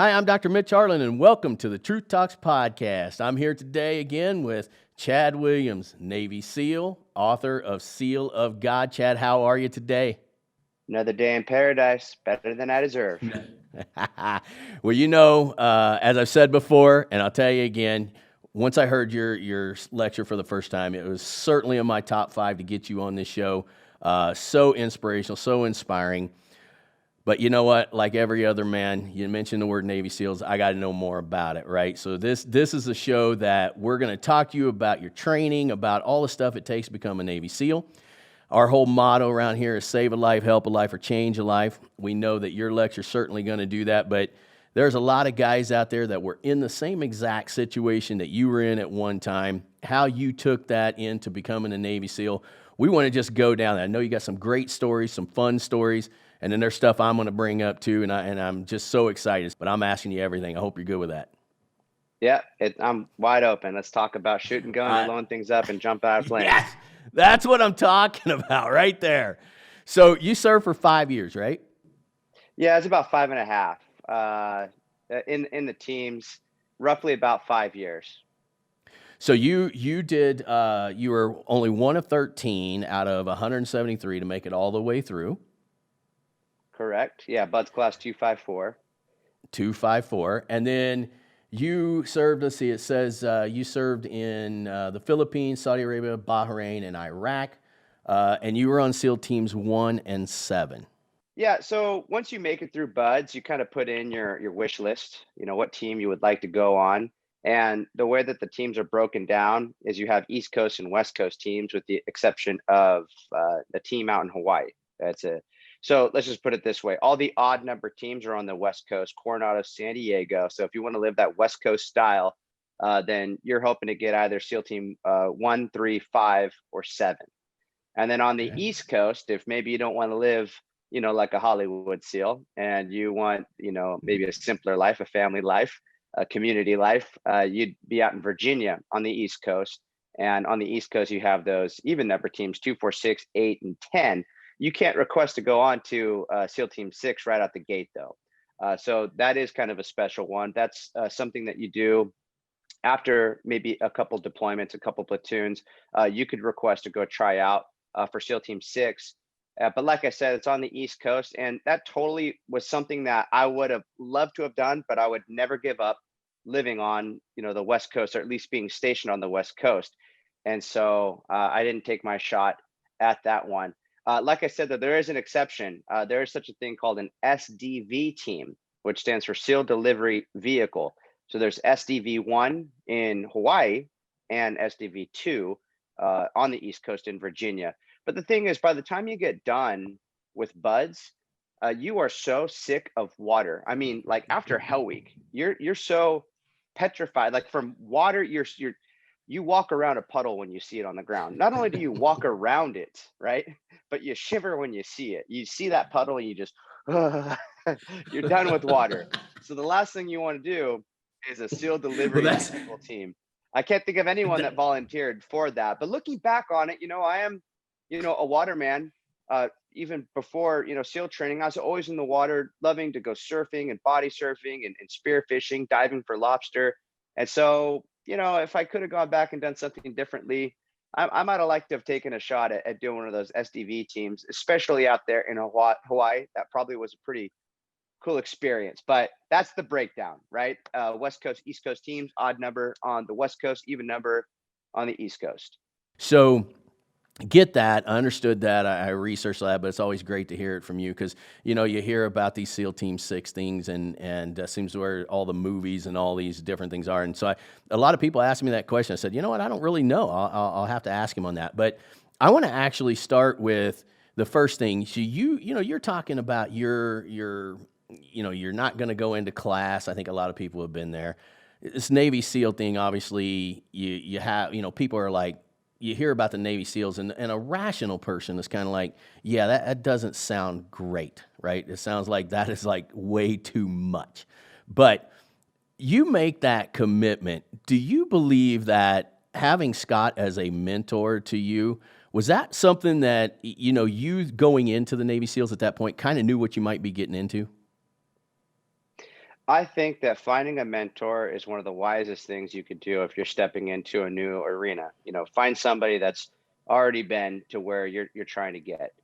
Hi, I'm Dr. Mitch Harlan, and welcome to the Truth Talks podcast. I'm here today again with Chad Williams, Navy SEAL, author of Seal of God. Chad, how are you today? Another day in paradise, better than I deserve. Well, as I've said before, and I'll tell you again, once I heard your lecture for the first time, it was certainly in my top 5 to get you on this show. So inspirational, so inspiring. But you know what? Like every other man, you mentioned the word Navy SEALs. I got to know more about it, right? So this is a show that we're going to talk to you about your training, about all the stuff it takes to become a Navy SEAL. Our whole motto around here is save a life, help a life, or change a life. We know that your lecture's certainly going to do that, but there's a lot of guys out there that were in the same exact situation that you were in at one time, how you took that into becoming a Navy SEAL. We want to just go down that. I know you got some great stories, some fun stories, and then there's stuff I'm going to bring up too, and I'm just so excited. But I'm asking you everything. I hope you're good with that. Yeah, I'm wide open. Let's talk about shooting guns, blowing things up, and jump out of planes. Yes, that's what I'm talking about right there. So you served for 5 years, right? Yeah, it's about 5.5. In the teams, roughly about 5 years. So you did you were only one of 13 out of 173 to make it all the way through. Correct. Yeah, Bud's class 254. 254, and then you served. Let's see, it says you served in the Philippines, Saudi Arabia, Bahrain, and Iraq, and you were on SEAL teams 1 and 7. Yeah, so once you make it through Buds, you kind of put in your wish list, what team you would like to go on. And the way that the teams are broken down is you have East Coast and West Coast teams, with the exception of the team out in Hawaii. That's it. So let's just put it this way. All the odd number teams are on the West Coast, Coronado, San Diego. So if you want to live that West Coast style, then you're hoping to get either SEAL team 1, 3, 5, or 7. And then on the East Coast, if maybe you don't want to live, like a Hollywood SEAL, and you want, maybe a simpler life, a family life, a community life, you'd be out in Virginia on the East Coast. And on the East Coast, you have those even number teams 2, 4, 6, 8, and 10. You can't request to go on to SEAL Team 6 right out the gate, though. So that is kind of a special one. That's something that you do after maybe a couple deployments, a couple platoons. You could request to go try out for SEAL Team 6. But like I said, it's on the East Coast, and that totally was something that I would have loved to have done, but I would never give up living on, the West Coast, or at least being stationed on the West Coast. And so I didn't take my shot at that one. Like I said, that there is an exception. There is such a thing called an SDV team, which stands for SEAL Delivery Vehicle. So there's SDV-1 in Hawaii and SDV-2 on the East Coast in Virginia. But the thing is, by the time you get done with Buds, you are so sick of water. I mean, like after Hell Week, you're so petrified. Like from water, you walk around a puddle when you see it on the ground. Not only do you walk around it, right, but you shiver when you see it. You see that puddle and you just, you're done with water. So the last thing you want to do is a SEAL delivery vehicle team. I can't think of anyone that volunteered for that. But looking back on it, I am, a waterman. Even before, SEAL training, I was always in the water, loving to go surfing and body surfing and spear fishing, diving for lobster. And so, if I could have gone back and done something differently, I might have liked to have taken a shot at doing one of those SDV teams, especially out there in Hawaii. That probably was a pretty cool experience. But that's the breakdown, right? West Coast, East Coast teams, odd number on the West Coast, even number on the East Coast. So get that. I understood that. I researched that, but it's always great to hear it from you because, you hear about these SEAL Team 6 things and seems where all the movies and all these different things are. And so a lot of people ask me that question. I said, you know what? I don't really know. I'll have to ask him on that. But I want to actually start with the first thing. So you're talking about you're not going to go into class. I think a lot of people have been there. This Navy SEAL thing, obviously, you have, people are like, you hear about the Navy SEALs, and a rational person is kind of like, yeah, that doesn't sound great, right? It sounds like that is like way too much. But you make that commitment. Do you believe that having Scott as a mentor to you, was that something that, you going into the Navy SEALs at that point kind of knew what you might be getting into? I think that finding a mentor is one of the wisest things you could do if you're stepping into a new arena. Find somebody that's already been to where you're trying to get.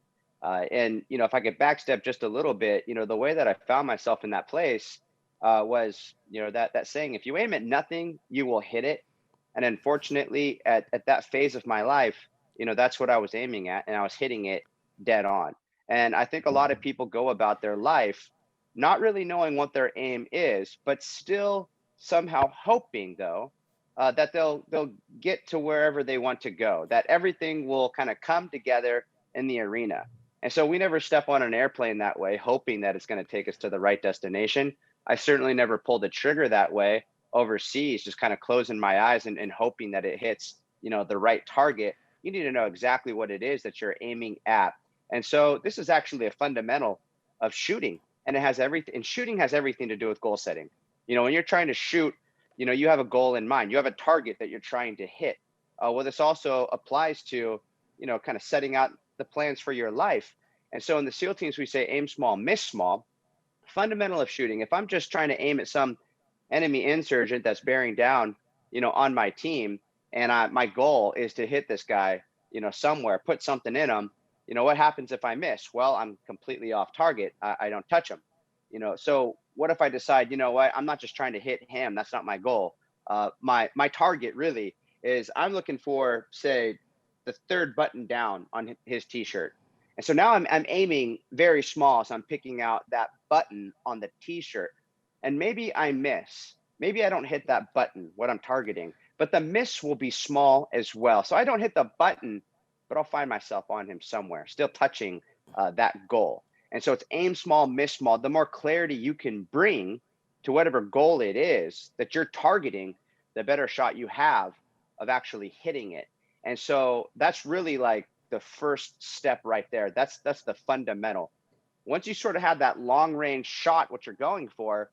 And if I could backstep just a little bit, the way that I found myself in that place was, that saying, if you aim at nothing, you will hit it. And unfortunately, at that phase of my life, that's what I was aiming at, and I was hitting it dead on. And I think a lot of people go about their life not really knowing what their aim is, but still somehow hoping, though, that they'll get to wherever they want to go, that everything will kind of come together in the arena. And so we never step on an airplane that way, hoping that it's going to take us to the right destination. I certainly never pulled the trigger that way overseas, just kind of closing my eyes and hoping that it hits, the right target. You need to know exactly what it is that you're aiming at. And so this is actually a fundamental of shooting, and it has everything, and shooting has everything to do with goal setting. When you're trying to shoot, you have a goal in mind, you have a target that you're trying to hit. Well, this also applies to, kind of setting out the plans for your life. And so in the SEAL teams, we say aim small, miss small. Fundamental of shooting, if I'm just trying to aim at some enemy insurgent that's bearing down, on my team, and my goal is to hit this guy, somewhere, put something in him. What happens if I miss? Well, I'm completely off target. I don't touch him. So what if I decide, what, I'm not just trying to hit him. That's not my goal. My target really is I'm looking for, say, the third button down on his t-shirt. And so now I'm aiming very small. So I'm picking out that button on the t-shirt, and maybe I miss. Maybe I don't hit that button, what I'm targeting, but the miss will be small as well. So I don't hit the button, but I'll find myself on him somewhere, still touching that goal. And so it's aim small, miss small. The more clarity you can bring to whatever goal it is that you're targeting, the better shot you have of actually hitting it. And so that's really like the first step right there. That's the fundamental. Once you sort of have that long range shot, what you're going for,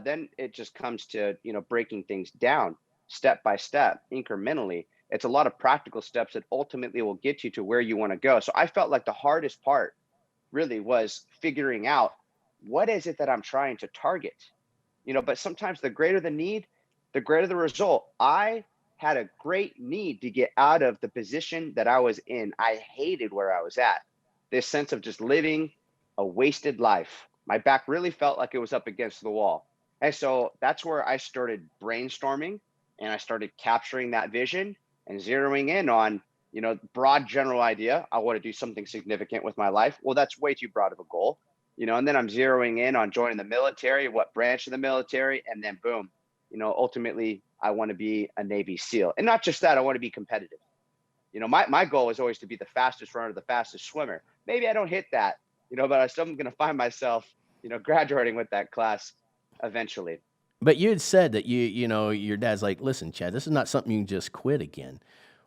then it just comes to, breaking things down step by step, incrementally. It's a lot of practical steps that ultimately will get you to where you want to go. So I felt like the hardest part really was figuring out, what is it that I'm trying to target? But sometimes the greater the need, the greater the result. I had a great need to get out of the position that I was in. I hated where I was at. This sense of just living a wasted life. My back really felt like it was up against the wall. And so that's where I started brainstorming, and I started capturing that vision and zeroing in on, broad general idea. I want to do something significant with my life. Well, that's way too broad of a goal. And then I'm zeroing in on joining the military, what branch of the military, and then boom, ultimately I want to be a Navy SEAL. And not just that, I want to be competitive. My goal is always to be the fastest runner, the fastest swimmer. Maybe I don't hit that, but I still am going to find myself, graduating with that class eventually. But you had said that your dad's like, listen, Chad, this is not something you can just quit again.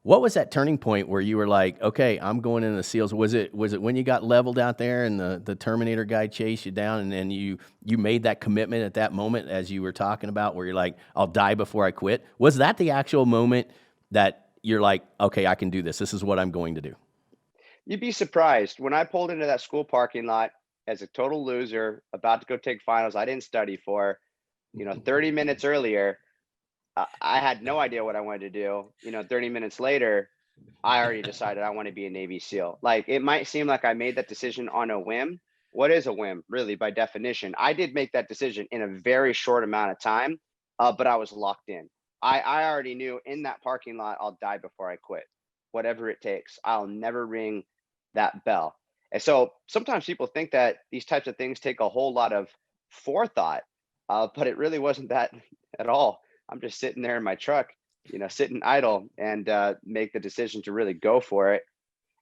What was that turning point where you were like, okay, I'm going into the SEALs? Was it when you got leveled out there and the Terminator guy chased you down, and then you made that commitment at that moment, as you were talking about, where you're like, I'll die before I quit? Was that the actual moment that you're like, okay, I can do this. This is what I'm going to do? You'd be surprised when I pulled into that school parking lot as a total loser, about to go take finals I didn't study for, 30 minutes earlier. I had no idea what I wanted to do. 30 minutes later, I already decided I want to be a Navy SEAL. Like, it might seem like I made that decision on a whim. What is a whim, really, by definition? I did make that decision in a very short amount of time, but I was locked in. I already knew in that parking lot, I'll die before I quit, whatever it takes. I'll never ring that bell. And so sometimes people think that these types of things take a whole lot of forethought, but it really wasn't that at all. I'm just sitting there in my truck, sitting idle, and make the decision to really go for it.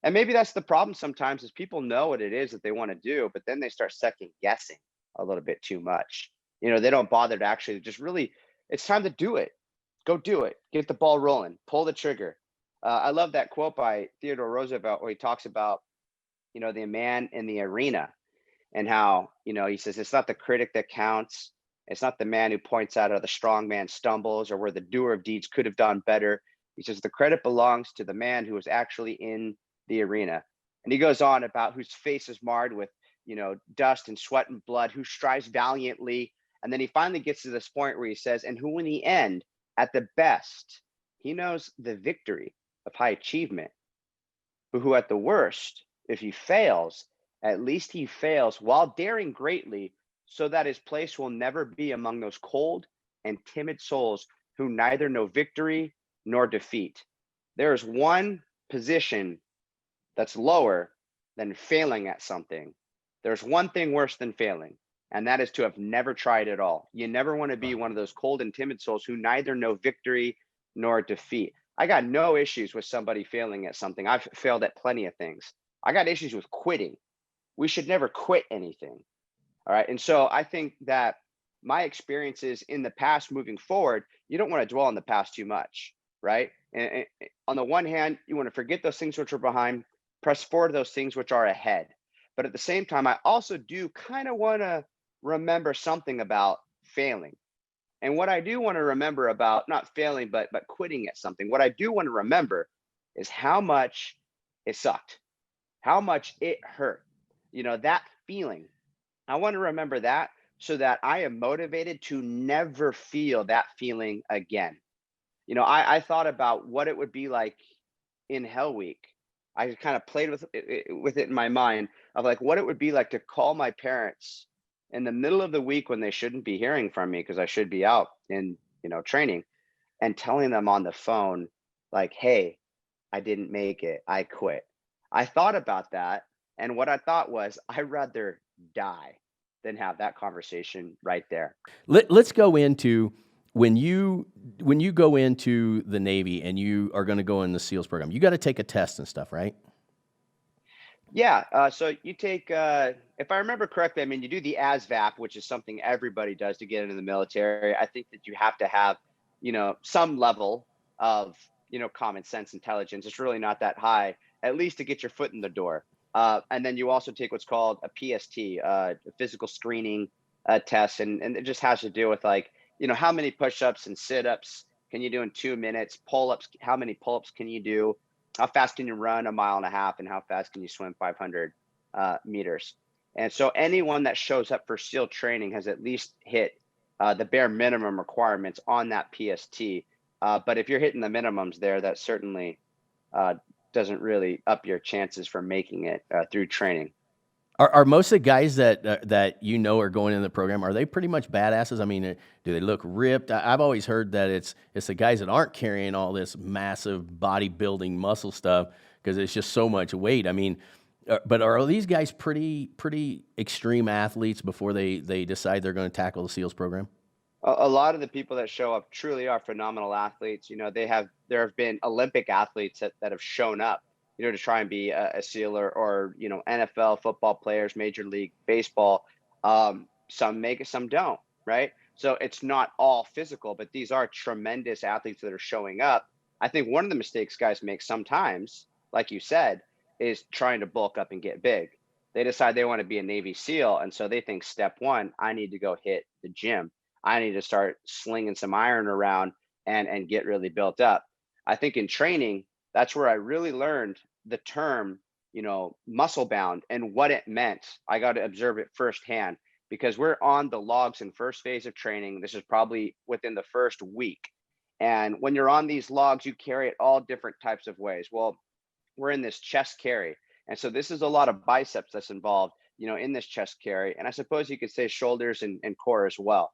And maybe that's the problem sometimes, is people know what it is that they want to do, but then they start second guessing a little bit too much. They don't bother to actually just really, it's time to do it. Go do it. Get the ball rolling. Pull the trigger. I love that quote by Theodore Roosevelt where he talks about, the man in the arena, and how, he says, it's not the critic that counts. It's not the man who points out how the strong man stumbles or where the doer of deeds could have done better. He says the credit belongs to the man who is actually in the arena. And he goes on about whose face is marred with, dust and sweat and blood, who strives valiantly And then he finally gets to this point where he says, and who in the end, at the best, he knows the victory of high achievement, but who at the worst, if he fails, at least he fails while daring greatly, so that his place will never be among those cold and timid souls who neither know victory nor defeat. There is one position that's lower than failing at something. There's one thing worse than failing, and that is to have never tried at all. You never want to be one of those cold and timid souls who neither know victory nor defeat. I got no issues with somebody failing at something. I've failed at plenty of things. I got issues with quitting. We should never quit anything. All right. And so I think that my experiences in the past moving forward, you don't want to dwell on the past too much. Right. And on the one hand, you want to forget those things which are behind, press forward those things which are ahead. But at the same time, I also do kind of want to remember something about failing. And what I do want to remember about not failing, but quitting at something, what I do want to remember is how much it sucked, how much it hurt. That feeling. I want to remember that so that I am motivated to never feel that feeling again. I thought about what it would be like in Hell Week. I kind of played with it in my mind of like what it would be like to call my parents in the middle of the week when they shouldn't be hearing from me because I should be out in training, and telling them on the phone like, "Hey, I didn't make it. I quit." I thought about that, and what I thought was I'd rather die than have that conversation right there. Let's go into when you go into the Navy and you are going to go in the SEALs program. You got to take a test and stuff, right? Yeah, so you take, if I remember correctly, I mean, you do the ASVAP, which is something everybody does to get into the military. I think that you have to have, some level of, common sense intelligence. It's really not that high, at least to get your foot in the door. And then you also take what's called a PST, a physical screening test, and it just has to do with like, how many push-ups and sit-ups can you do in 2 minutes? Pull-ups, how many pull-ups can you do? How fast can you run a mile and a half, and how fast can you swim 500 meters? And so anyone that shows up for SEAL training has at least hit the bare minimum requirements on that PST. But if you're hitting the minimums there, that certainly uh, doesn't really up your chances for making it through training. Are most of the guys that are going in the program, are they pretty much badasses? I mean, do they look ripped? I've always heard that it's the guys that aren't carrying all this massive bodybuilding muscle stuff because it's just so much weight. I mean, but are these guys pretty extreme athletes before they decide they're going to tackle the SEALs program? A lot of the people that show up truly are phenomenal athletes. There have been Olympic athletes that have shown up, to try and be a SEAL or NFL football players, Major League Baseball. Some make it, some don't, right? So it's not all physical, but these are tremendous athletes that are showing up. I think one of the mistakes guys make sometimes, like you said, is trying to bulk up and get big. They decide they want to be a Navy SEAL, and so they think step one, I need to go hit the gym. I need to start slinging some iron around and get really built up. I think in training, that's where I really learned the term, muscle bound and what it meant. I got to observe it firsthand because we're on the logs in first phase of training. This is probably within the first week. And when you're on these logs, you carry it all different types of ways. Well, we're in this chest carry. And so this is a lot of biceps that's involved, in this chest carry. And I suppose you could say shoulders and core as well.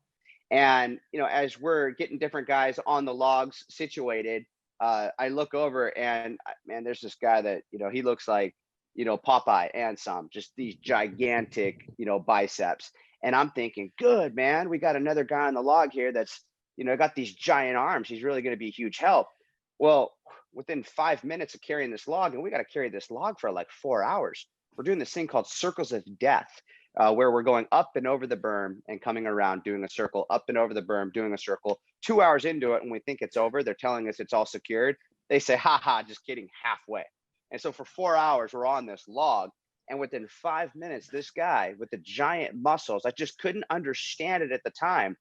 And, as we're getting different guys on the logs situated, I look over and man, there's this guy that, he looks like, Popeye and some, just these gigantic, biceps. And I'm thinking, good, man, we got another guy on the log here that's, got these giant arms. He's really going to be a huge help. Well, within 5 minutes of carrying this log, and we got to carry this log for like 4 hours, we're doing this thing called circles of death. Where we're going up and over the berm and coming around, doing a circle, up and over the berm, doing a circle. 2 hours into it, when we think it's over, they're telling us it's all secured. They say, ha ha, just kidding, halfway. And so for 4 hours, we're on this log. And within 5 minutes, this guy with the giant muscles, I just couldn't understand it at the time.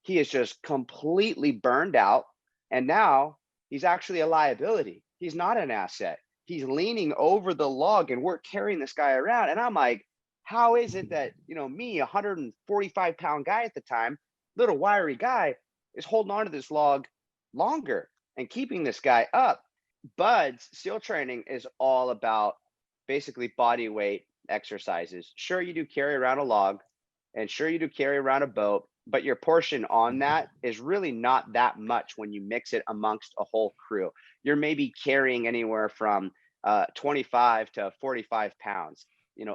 He is just completely burned out. And now he's actually a liability. He's not an asset. He's leaning over the log and we're carrying this guy around. And I'm like, how is it that, me, 145-pound guy at the time, little wiry guy, is holding on to this log longer and keeping this guy up? Buds SEAL training is all about basically body weight exercises. Sure, you do carry around a log, and sure, you do carry around a boat, but your portion on that is really not that much when you mix it amongst a whole crew. You're maybe carrying anywhere from 25 to 45 pounds,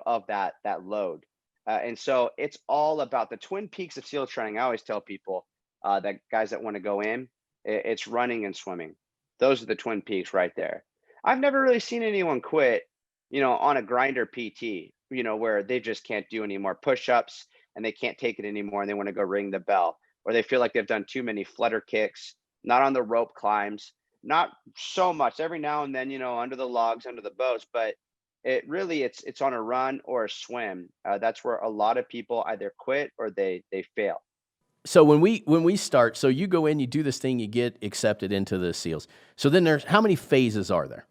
of that load. And so it's all about the twin peaks of SEAL training. I always tell people that guys that want to go in, it's running and swimming. Those are the twin peaks right there. I've never really seen anyone quit, on a grinder PT, where they just can't do any more push-ups and they can't take it anymore and they want to go ring the bell, or they feel like they've done too many flutter kicks, not on the rope climbs, not so much every now and then, under the logs, under the boats, but it's on a run or a swim. That's where a lot of people either quit or they fail. So when we start, so you go in, you do this thing, you get accepted into the SEALs. So then there's how many phases are there?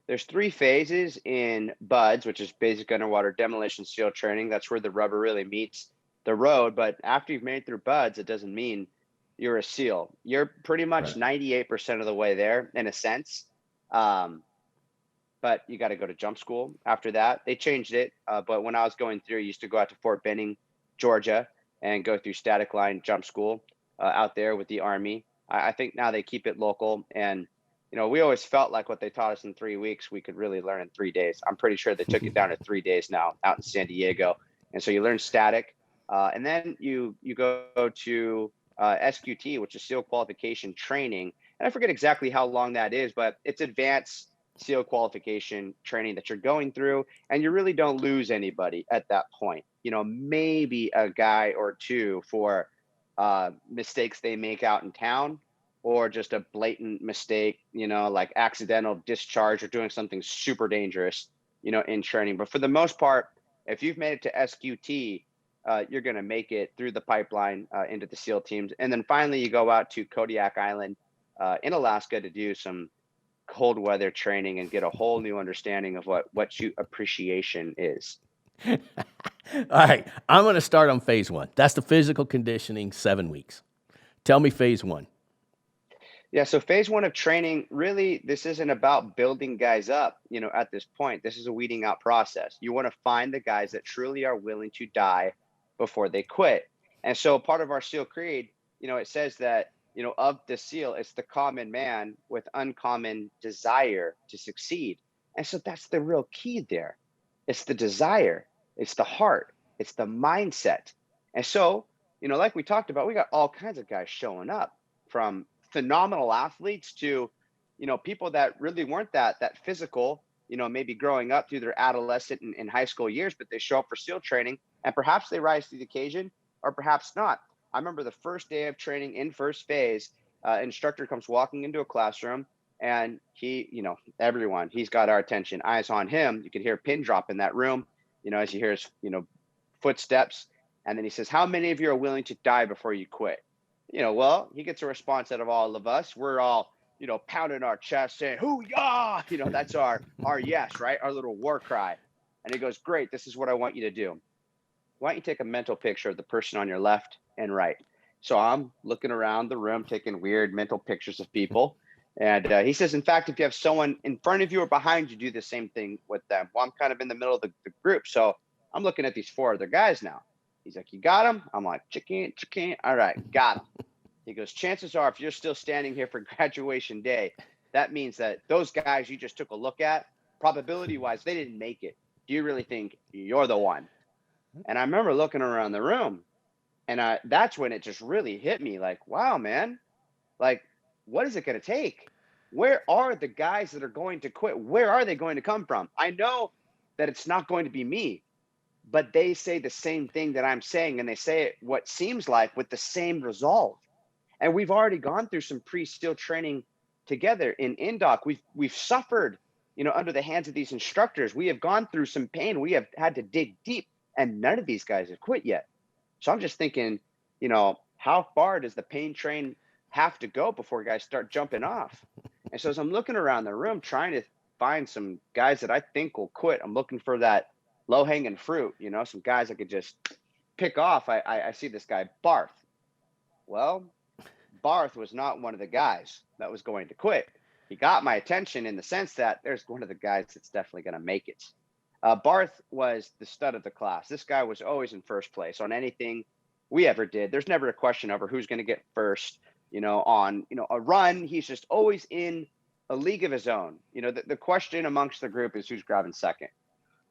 There's three phases in BUDS, which is basic underwater demolition SEAL training. That's where the rubber really meets the road. But after you've made it through BUDS, it doesn't mean you're a SEAL. You're pretty much Right. 98% of the way there in a sense. Um, but you got to go to jump school after that. They changed it. But when I was going through, I used to go out to Fort Benning, Georgia, and go through static line jump school out there with the Army. I think now they keep it local. And, we always felt like what they taught us in 3 weeks, we could really learn in 3 days. I'm pretty sure they took it down to 3 days now out in San Diego. And so you learn static. And then you go to SQT, which is SEAL qualification training. And I forget exactly how long that is, but it's advanced SEAL qualification training that you're going through, and you really don't lose anybody at that point. Maybe a guy or two for mistakes they make out in town, or just a blatant mistake, like accidental discharge or doing something super dangerous, in training. But for the most part, if you've made it to SQT, you're going to make it through the pipeline into the SEAL teams. And then finally, you go out to Kodiak Island in Alaska to do some cold weather training and get a whole new understanding of what wetsuit appreciation is. All right. I'm going to start on phase one. That's the physical conditioning, 7 weeks. Tell me phase one. Yeah, so phase one of training, really, this isn't about building guys up, at this point. This is a weeding out process. You want to find the guys that truly are willing to die before they quit. And so part of our SEAL creed, it says that, of the SEAL, it's the common man with uncommon desire to succeed. And so that's the real key there. It's the desire, it's the heart, it's the mindset. And so, like we talked about, we got all kinds of guys showing up, from phenomenal athletes to, people that really weren't that physical, maybe growing up through their adolescent and high school years, but they show up for SEAL training and perhaps they rise to the occasion or perhaps not. I remember the first day of training in first phase, instructor comes walking into a classroom, and he, everyone, he's got our attention, eyes on him. You could hear a pin drop in that room, as you hear his, footsteps. And then he says, how many of you are willing to die before you quit? Well, he gets a response out of all of us. We're all, pounding our chest saying, "Hoo yah!" That's our yes, right? Our little war cry. And he goes, "Great, this is what I want you to do. Why don't you take a mental picture of the person on your left and right?" So I'm looking around the room, taking weird mental pictures of people. And he says, in fact, if you have someone in front of you or behind you, do the same thing with them. Well, I'm kind of in the middle of the group. So I'm looking at these four other guys now. He's like, "You got them?" I'm like, "Chicken, chicken." All right, got them. He goes, "Chances are, if you're still standing here for graduation day, that means that those guys you just took a look at, probability wise, they didn't make it. Do you really think you're the one?" And I remember looking around the room, and that's when it just really hit me, like, wow, man, like, what is it going to take? Where are the guys that are going to quit? Where are they going to come from? I know that it's not going to be me, but they say the same thing that I'm saying, and they say it what seems like with the same resolve. And we've already gone through some pre-SEAL training together in Indoc. We've suffered, under the hands of these instructors. We have gone through some pain. We have had to dig deep, and none of these guys have quit yet. So I'm just thinking, how far does the pain train have to go before guys start jumping off? And so as I'm looking around the room trying to find some guys that I think will quit, I'm looking for that low hanging fruit, some guys I could just pick off. I see this guy, Barth. Well, Barth was not one of the guys that was going to quit. He got my attention in the sense that there's one of the guys that's definitely going to make it. Barth was the stud of the class. This guy was always in first place on anything we ever did. There's never a question over who's going to get first, on, a run. He's just always in a league of his own. The question amongst the group is who's grabbing second.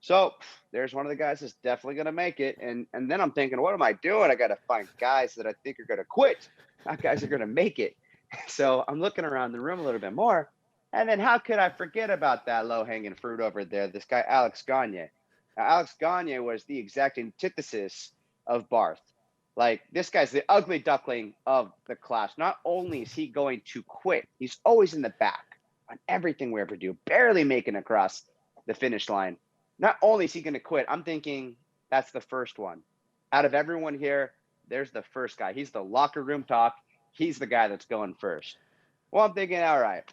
So there's one of the guys that's definitely going to make it. And then I'm thinking, what am I doing? I got to find guys that I think are going to quit, not guys are going to make it. So I'm looking around the room a little bit more. And then how could I forget about that low hanging fruit over there? This guy, Alex Gagne. Now, Alex Gagne was the exact antithesis of Barth. Like, this guy's the ugly duckling of the class. Not only is he going to quit, he's always in the back on everything we ever do, barely making across the finish line. Not only is he going to quit, I'm thinking that's the first one. Out of everyone here, there's the first guy. He's the locker room talk. He's the guy that's going first. Well, I'm thinking, all right,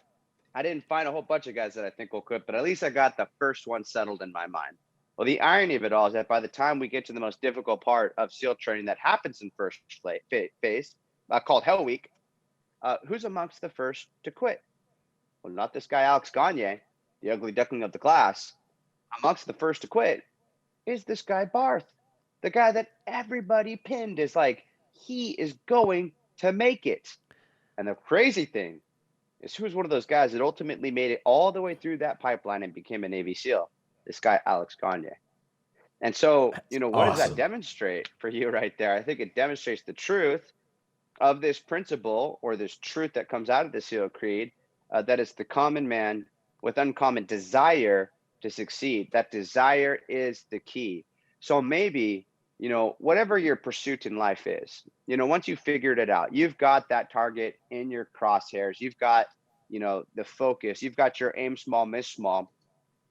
I didn't find a whole bunch of guys that I think will quit, but at least I got the first one settled in my mind. Well, the irony of it all is that by the time we get to the most difficult part of SEAL training that happens in first phase, called Hell Week, who's amongst the first to quit? Well, not this guy, Alex Gagne, the ugly duckling of the class. Amongst the first to quit is this guy, Barth, the guy that everybody pinned is like, he is going to make it. And the crazy thing is, who's one of those guys that ultimately made it all the way through that pipeline and became a Navy SEAL? This guy, Alex Gagne. And so, what does that demonstrate for you right there? I think it demonstrates the truth of this principle, or this truth that comes out of the SEAL Creed, that is the common man with uncommon desire to succeed. That desire is the key. So maybe, whatever your pursuit in life is, once you figured it out, you've got that target in your crosshairs, you've got, the focus, you've got your aim small, miss small.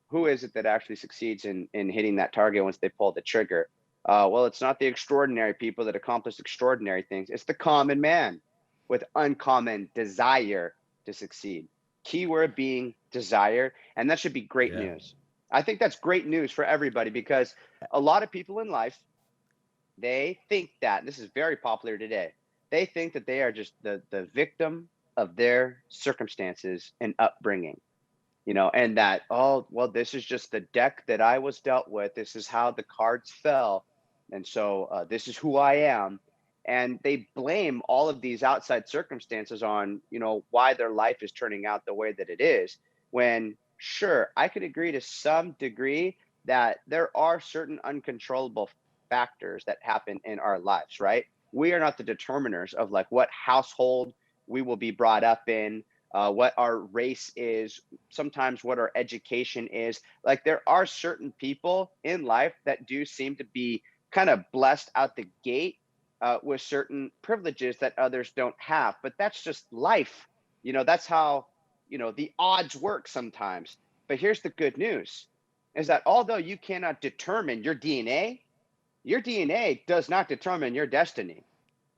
Who is it that actually succeeds in hitting that target once they pull the trigger? Well, it's not the extraordinary people that accomplish extraordinary things. It's the common man with uncommon desire to succeed. Keyword being desire. And that should be great news. I think that's great news for everybody, because a lot of people in life, they think that, this is very popular today, they think that they are just the victim of their circumstances and upbringing. And that, oh, well, this is just the deck that I was dealt with. This is how the cards fell. And so this is who I am. And they blame all of these outside circumstances on, why their life is turning out the way that it is. When, sure, I could agree to some degree that there are certain uncontrollable factors that happen in our lives, right? We are not the determiners of like what household we will be brought up in, what our race is, sometimes what our education is. Like, there are certain people in life that do seem to be kind of blessed out the gate with certain privileges that others don't have. But that's just life. That's how, the odds work sometimes. But here's the good news, is that although you cannot determine your DNA does not determine your destiny.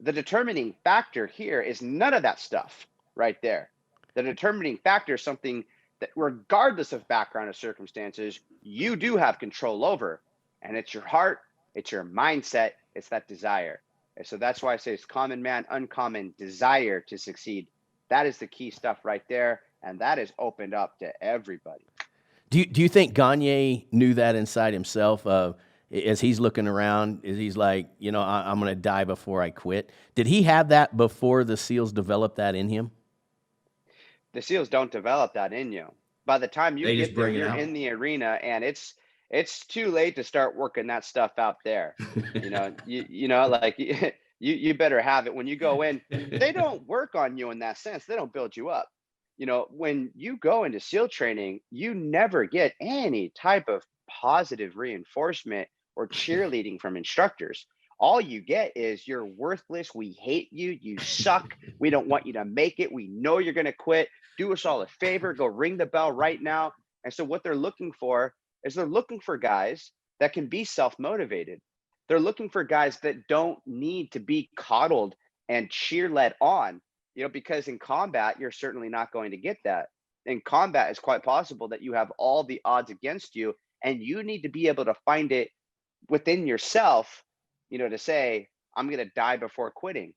The determining factor here is none of that stuff right there. The determining factor is something that, regardless of background or circumstances, you do have control over. And it's your heart, it's your mindset, it's that desire. And so that's why I say it's common man, uncommon desire to succeed. That is the key stuff right there. And that is opened up to everybody. Do you think Gagne knew that inside himself? As he's looking around, is he's like, I'm going to die before I quit? Did he have that before the SEALs developed that in him? The SEALs don't develop that in you. By the time you get there, you're in the arena, and it's too late to start working that stuff out there. Like you better have it when you go in. They don't work on you in that sense. They don't build you up. When you go into SEAL training, you never get any type of positive reinforcement or cheerleading from instructors. All you get is, you're worthless. We hate you. You suck. We don't want you to make it. We know you're going to quit. Do us all a favor. Go ring the bell right now. And so what they're looking for is, they're looking for guys that can be self-motivated. They're looking for guys that don't need to be coddled and cheer-led on, because in combat, you're certainly not going to get that. In combat, it's quite possible that you have all the odds against you, And you need to be able to find it within yourself, to say, I'm going to die before quitting,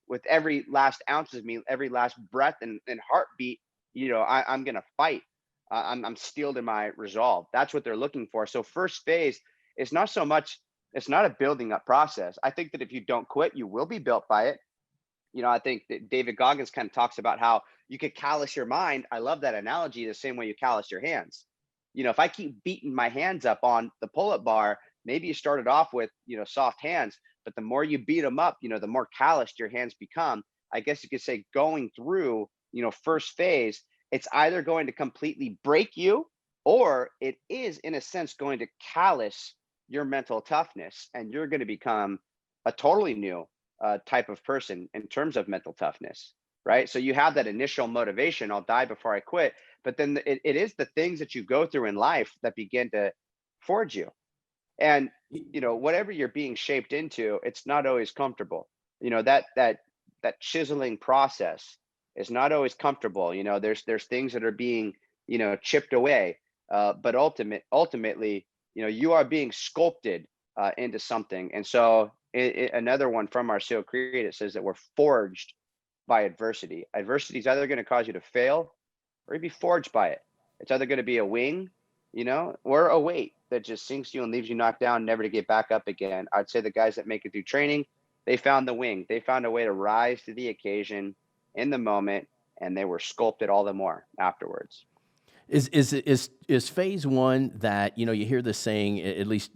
with every last ounce of me, every last breath and heartbeat, I'm going to fight. I'm steeled in my resolve. That's what they're looking for. So first phase is not so much, it's not a building up process. I think that if you don't quit, you will be built by it. I think that David Goggins kind of talks about how you could callous your mind. I love that analogy, the same way you callous your hands. If I keep beating my hands up on the pull-up bar, maybe you started off with, soft hands, but the more you beat them up, the more calloused your hands become. I guess you could say going through, first phase, it's either going to completely break you, or it is in a sense going to callous your mental toughness, and you're going to become a totally new type of person in terms of mental toughness, right? So you have that initial motivation, I'll die before I quit, but then it is the things that you go through in life that begin to forge you. And whatever you're being shaped into, it's not always comfortable. That chiseling process is not always comfortable. There's things that are being chipped away, but ultimately, you are being sculpted into something. And so another one from our SEAL Creed, it says that we're forged by adversity. Adversity is either going to cause you to fail or be forged by it. It's either going to be a wing, or a weight that just sinks you and leaves you knocked down, never to get back up again. I'd say the guys that make it through training, they found the wing. They found a way to rise to the occasion in the moment, and they were sculpted all the more afterwards. Is phase one that, you hear this saying, at least,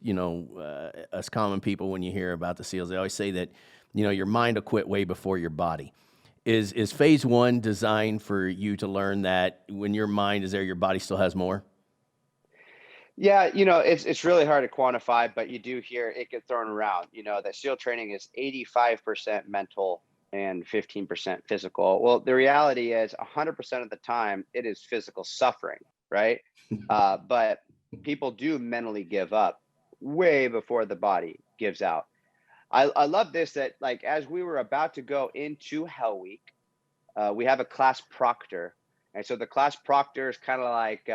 us common people, when you hear about the SEALs, they always say that, your mind will quit way before your body. Is phase one designed for you to learn that when your mind is there, your body still has more? Yeah, it's really hard to quantify, but you do hear it get thrown around. That SEAL training is 85% mental and 15% physical. Well, the reality is 100% of the time it is physical suffering, right? But people do mentally give up way before the body gives out. I love this, that like as we were about to go into Hell Week, we have a class proctor. And so the class proctor is kind of like,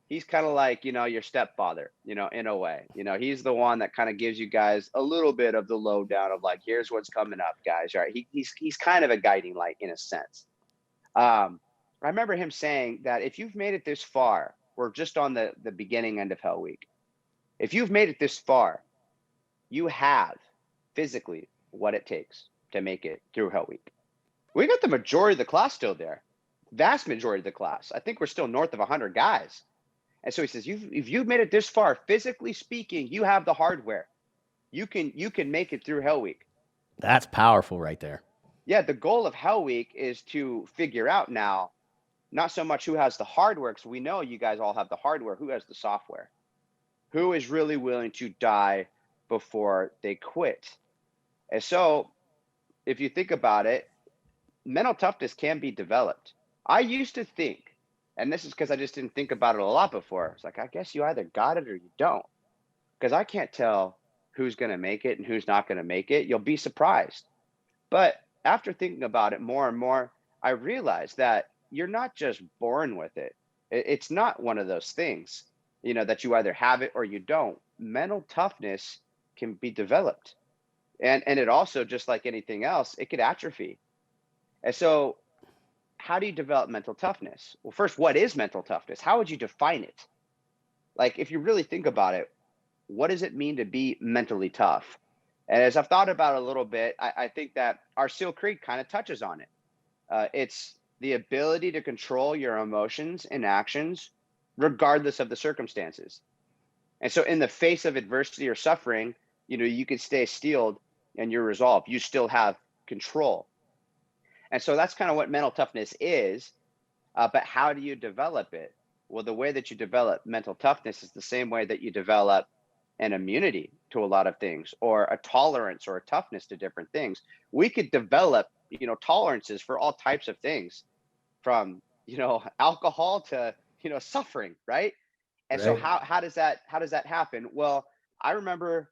he's kind of like, your stepfather, in a way. He's the one that kind of gives you guys a little bit of the lowdown of like, here's what's coming up, guys. Right? He's kind of a guiding light in a sense. I remember him saying that if you've made it this far, we're just on the beginning end of Hell Week. If you've made it this far, you have physically what it takes to make it through Hell Week. We got the majority of the class still there, vast majority of the class. I think we're still north of 100 guys. And so he says, if you've made it this far, physically speaking, you have the hardware. You can make it through Hell Week. That's powerful right there. Yeah, the goal of Hell Week is to figure out now, not so much who has the hardware, because we know you guys all have the hardware, who has the software. Who is really willing to die before they quit? And so if you think about it, mental toughness can be developed. I used to think, and this is because I just didn't think about it a lot before. It's like, I guess you either got it or you don't, because I can't tell who's going to make it and who's not going to make it. You'll be surprised. But after thinking about it more and more, I realized that you're not just born with it. It's not one of those things, that you either have it or you don't. Mental toughness can be developed. And it also, just like anything else, it could atrophy. And so how do you develop mental toughness? Well, first, what is mental toughness? How would you define it? Like, if you really think about it, what does it mean to be mentally tough? And as I've thought about it a little bit, I think that our SEAL Creed kind of touches on it. It's the ability to control your emotions and actions, regardless of the circumstances. And so in the face of adversity or suffering, you can stay steeled and your resolve. You still have control. And so that's kind of what mental toughness is. But how do you develop it? Well, the way that you develop mental toughness is the same way that you develop an immunity to a lot of things, or a tolerance or a toughness to different things. We could develop, tolerances for all types of things, from, alcohol to, suffering, right? And so Right. how does that happen? Well, I remember,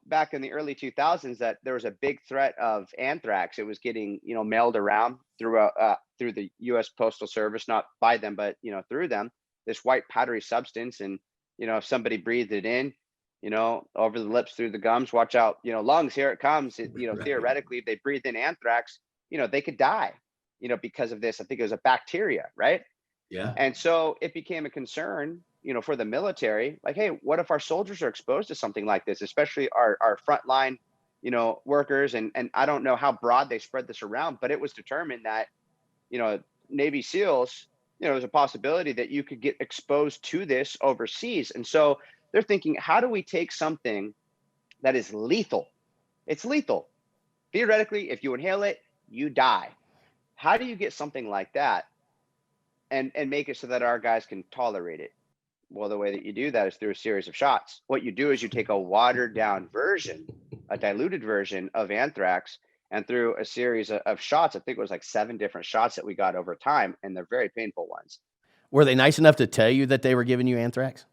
back in the early 2000s, that there was a big threat of anthrax. It was getting, mailed around through the U.S. Postal Service, not by them, but through them, this white powdery substance. And if somebody breathed it in, over the lips through the gums, watch out, lungs, here it comes. Right. Theoretically, if they breathe in anthrax, they could die, because of this. I think it was a bacteria, right? Yeah. And so it became a concern, for the military, like, hey, what if our soldiers are exposed to something like this, especially our frontline, workers. And I don't know how broad they spread this around, but it was determined that, you know, Navy SEALs, there's a possibility that you could get exposed to this overseas. And so they're thinking, how do we take something that is lethal? It's lethal. Theoretically, if you inhale it, you die. How do you get something like that and make it so that our guys can tolerate it? Well, the way that you do that is through a series of shots. What you do is you take a watered down version, a diluted version of anthrax, and through a series of shots, I think it was like 7 different shots that we got over time, and they're very painful ones. Were they nice enough to tell you that they were giving you anthrax?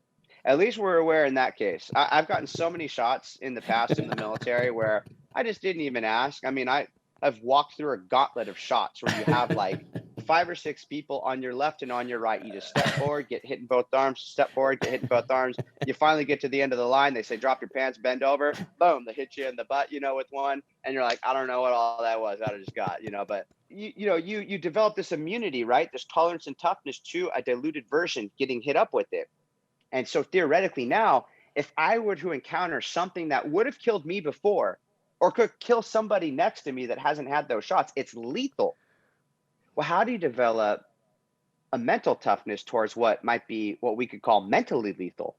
At least we're aware in that case. I've gotten so many shots in the past in the military where I just didn't even ask. I mean, I've walked through a gauntlet of shots where you have like 5 or 6 people on your left and on your right. You just step forward, get hit in both arms, step forward, get hit in both arms. You finally get to the end of the line. They say, drop your pants, bend over. Boom, they hit you in the butt, with one. And you're like, I don't know what all that was that I just got, but you develop this immunity, right? This tolerance and toughness to a diluted version getting hit up with it. And so theoretically now, if I were to encounter something that would have killed me before or could kill somebody next to me that hasn't had those shots, it's lethal. Well, how do you develop a mental toughness towards what might be what we could call mentally lethal?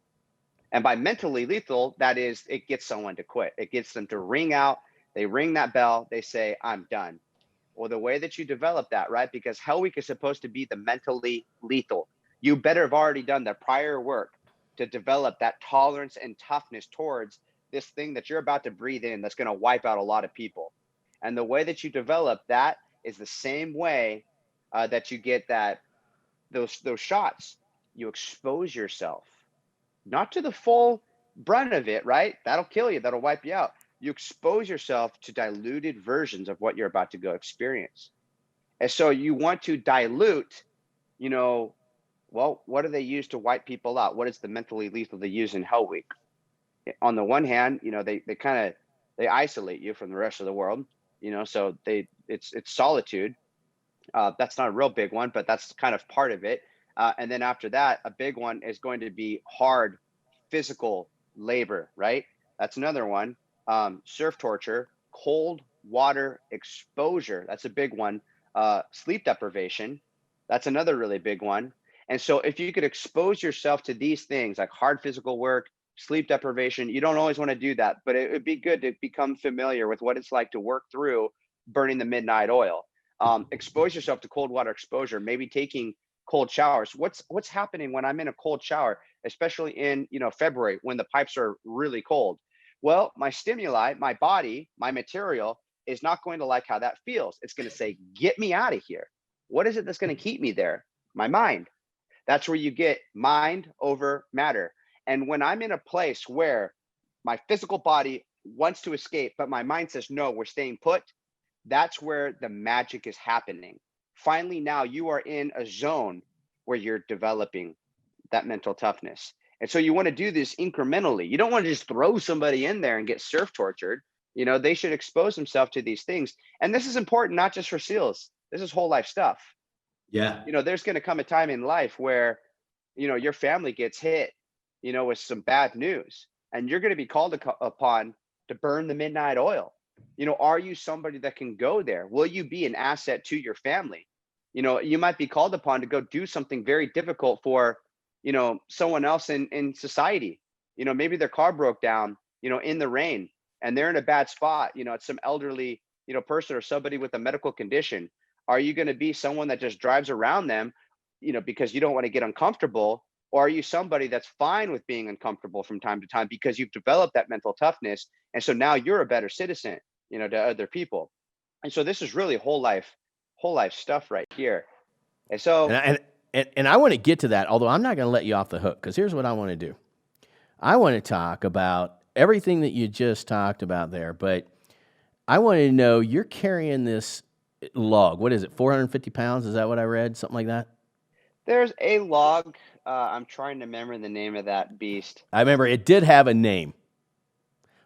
And by mentally lethal, that is, it gets someone to quit. It gets them to ring out. They ring that bell. They say, I'm done. Well, the way that you develop that, right? Because Hell Week is supposed to be the mentally lethal. You better have already done the prior work to develop that tolerance and toughness towards this thing that you're about to breathe in that's going to wipe out a lot of people. And the way that you develop that is the same way that you get those shots. You expose yourself, not to the full brunt of it, right? That'll kill you. That'll wipe you out. You expose yourself to diluted versions of what you're about to go experience. And so you want to dilute, well, what do they use to wipe people out? What is the mentally lethal they use in Hell Week? On the one hand, they isolate you from the rest of the world, so it's solitude. That's not a real big one, but that's kind of part of it. And then after that, a big one is going to be hard physical labor, right? That's another one. Surf torture, cold water exposure. That's a big one. Sleep deprivation. That's another really big one. And so if you could expose yourself to these things like hard physical work, sleep deprivation, you don't always want to do that, but it would be good to become familiar with what it's like to work through burning the midnight oil. Expose yourself to cold water exposure, maybe taking cold showers. What's happening when I'm in a cold shower, especially in February when the pipes are really cold? Well, my stimuli, my body, my material is not going to like how that feels. It's going to say, get me out of here. What is it that's going to keep me there? My mind. That's where you get mind over matter. And when I'm in a place where my physical body wants to escape, but my mind says, no, we're staying put, that's where the magic is happening. Finally, now you are in a zone where you're developing that mental toughness. And so you want to do this incrementally. You don't want to just throw somebody in there and get surf tortured. They should expose themselves to these things. And this is important, not just for SEALs. This is whole life stuff. Yeah. There's going to come a time in life where, your family gets hit, with some bad news, and you're going to be called upon to burn the midnight oil. Are you somebody that can go there? Will you be an asset to your family? You might be called upon to go do something very difficult for, someone else in society. Maybe their car broke down, in the rain, and they're in a bad spot. It's some elderly, person or somebody with a medical condition. Are you going to be someone that just drives around them, because you don't want to get uncomfortable? Or are you somebody that's fine with being uncomfortable from time to time because you've developed that mental toughness? And so now you're a better citizen, to other people. And so this is really whole life stuff right here. And so, And I want to get to that, although I'm not going to let you off the hook, because here's what I want to do. I want to talk about everything that you just talked about there, but I want to know, you're carrying this log. What is it, 450 pounds? Is that what I read? Something like that? There's a log. I'm trying to remember the name of that beast. I remember it did have a name,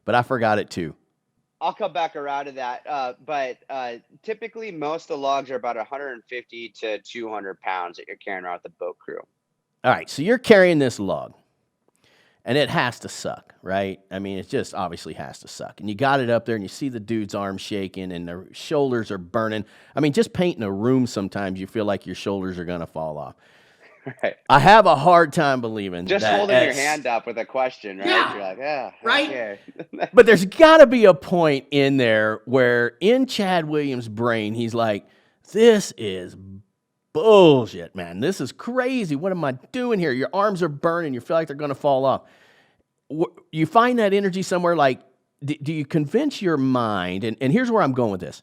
but I forgot it too. I'll come back around to that. But typically, most of the logs are about 150 to 200 pounds that you're carrying around with the boat crew. All right, so you're carrying this log, and it has to suck, right? I mean, it just obviously has to suck. And you got it up there, and you see the dude's arms shaking, and their shoulders are burning. I mean, just painting a room, sometimes you feel like your shoulders are going to fall off. Right. I have a hard time believing Just that holding your hand up with a question, right? Yeah. You're like, yeah, Right? okay. But there's got to be a point in there where in Chad Williams' brain, he's like, this is bullshit, man. This is crazy. What am I doing here? Your arms are burning. You feel like they're going to fall off. You find that energy somewhere like, do you convince your mind? And here's where I'm going with this.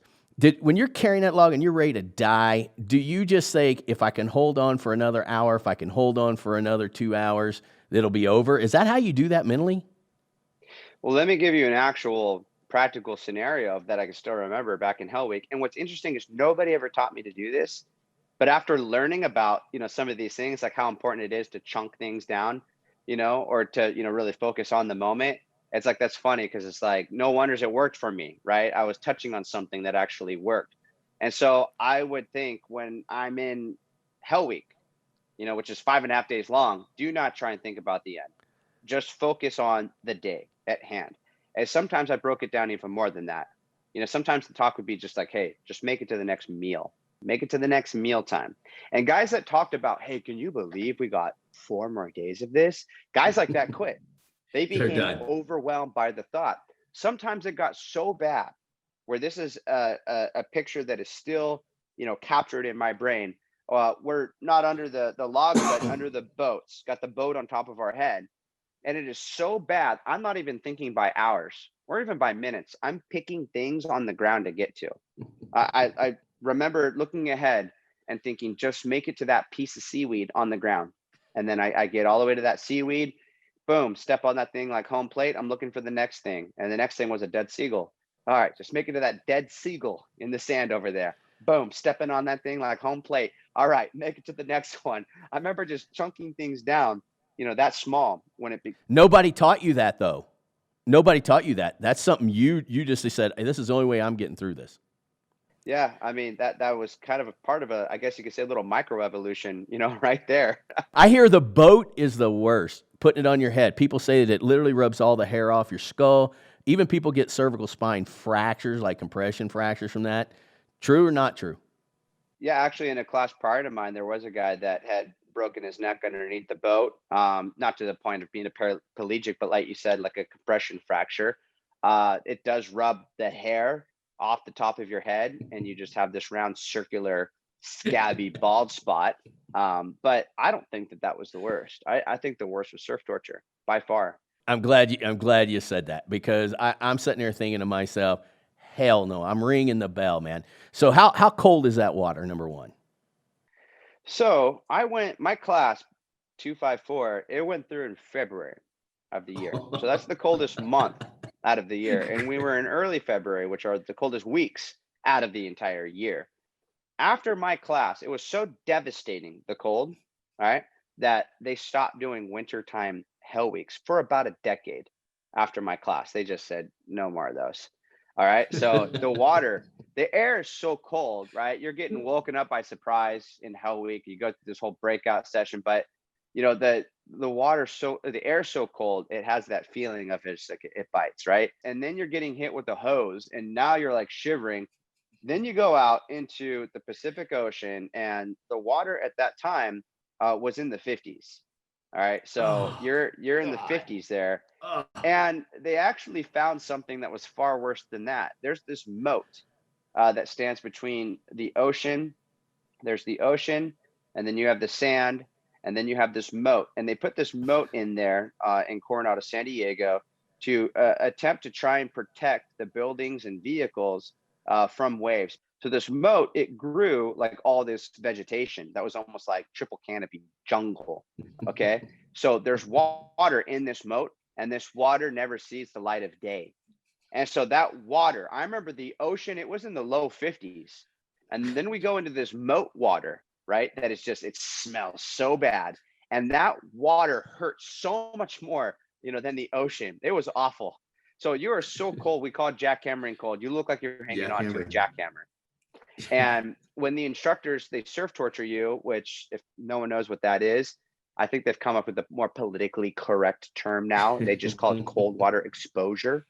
When you're carrying that log and you're ready to die, do you just say, if I can hold on for another hour, if I can hold on for another 2 hours, it'll be over? Is that how you do that mentally? Well, let me give you an actual practical scenario that I can still remember back in Hell Week. And what's interesting is nobody ever taught me to do this. But after learning about, some of these things, like how important it is to chunk things down, or to, really focus on the moment, it's like, that's funny because it's like, no wonders it worked for me, right? I was touching on something that actually worked. And so I would think when I'm in Hell Week, which is 5.5 days long, do not try and think about the end. Just focus on the day at hand. And sometimes I broke it down even more than that. Sometimes the talk would be just like, hey, just make it to the next meal. Make it to the next meal time. And guys that talked about, hey, can you believe we got 4 more days of this? Guys like that quit. They They're became done. overwhelmed by the thought. Sometimes it got so bad where this is a picture that is still, captured in my brain. We're not under the logs, but under the boats. Got the boat on top of our head. And it is so bad. I'm not even thinking by hours or even by minutes. I'm picking things on the ground to get to. I remember looking ahead and thinking, just make it to that piece of seaweed on the ground. And then I get all the way to that seaweed. Boom, step on that thing like home plate. I'm looking for the next thing. And the next thing was a dead seagull. All right, just make it to that dead seagull in the sand over there. Boom, stepping on that thing like home plate. All right, make it to the next one. I remember just chunking things down, that small when it Nobody taught you that, though. Nobody taught you that. That's something you just said, hey, this is the only way I'm getting through this. Yeah, I mean that was kind of a part of I guess you could say a little micro evolution, right there. I hear the boat is the worst, putting it on your head. People say that it literally rubs all the hair off your skull. Even people get cervical spine fractures, like compression fractures from that. True or not true? Yeah, actually, in a class prior to mine, there was a guy that had broken his neck underneath the boat. Not to the point of being a paraplegic, but like you said, like a compression fracture. It does rub the hair off the top of your head, and you just have this round, circular, scabby, bald spot. But I don't think that was the worst. I think the worst was surf torture by far. I'm glad you said that, because I'm sitting there thinking to myself, hell no, I'm ringing the bell, man. So how cold is that water, number one? So my class 254, it went through in February of the year. So that's the coldest month out of the year. And we were in early February, which are the coldest weeks out of the entire year. After my class, it was so devastating, the cold, right, that they stopped doing wintertime hell weeks for about a decade after my class. They just said, no more of those. All right. So the air is so cold, right? You're getting woken up by surprise in Hell Week. You go through this whole breakout session, but the the air's so cold, it has that feeling of it's like it bites, right? And then you're getting hit with the hose, and now you're like shivering. Then you go out into the Pacific Ocean, and the water at that time was in the 50s. All right. So Oh, you're in the God. 50s there. Oh. And they actually found something that was far worse than that. There's this moat that stands between the ocean. There's the ocean, and then you have the sand, and then you have this moat. And they put this moat in there in Coronado, San Diego, to attempt to try and protect the buildings and vehicles from waves. So this moat, it grew like all this vegetation that was almost like triple canopy jungle. Okay. So there's water in this moat, and this water never sees the light of day. And so that water, I remember the ocean, it was in the low 50s. And then we go into this moat water, right? That it's just, it smells so bad. And that water hurts so much more, than the ocean. It was awful. So you are so cold. We call it jackhammering cold. You look like you're hanging on to a Jackhammer. jackhammer. And when the instructors, they surf torture you, which if no one knows what that is, I think they've come up with a more politically correct term now. They just call it cold water exposure.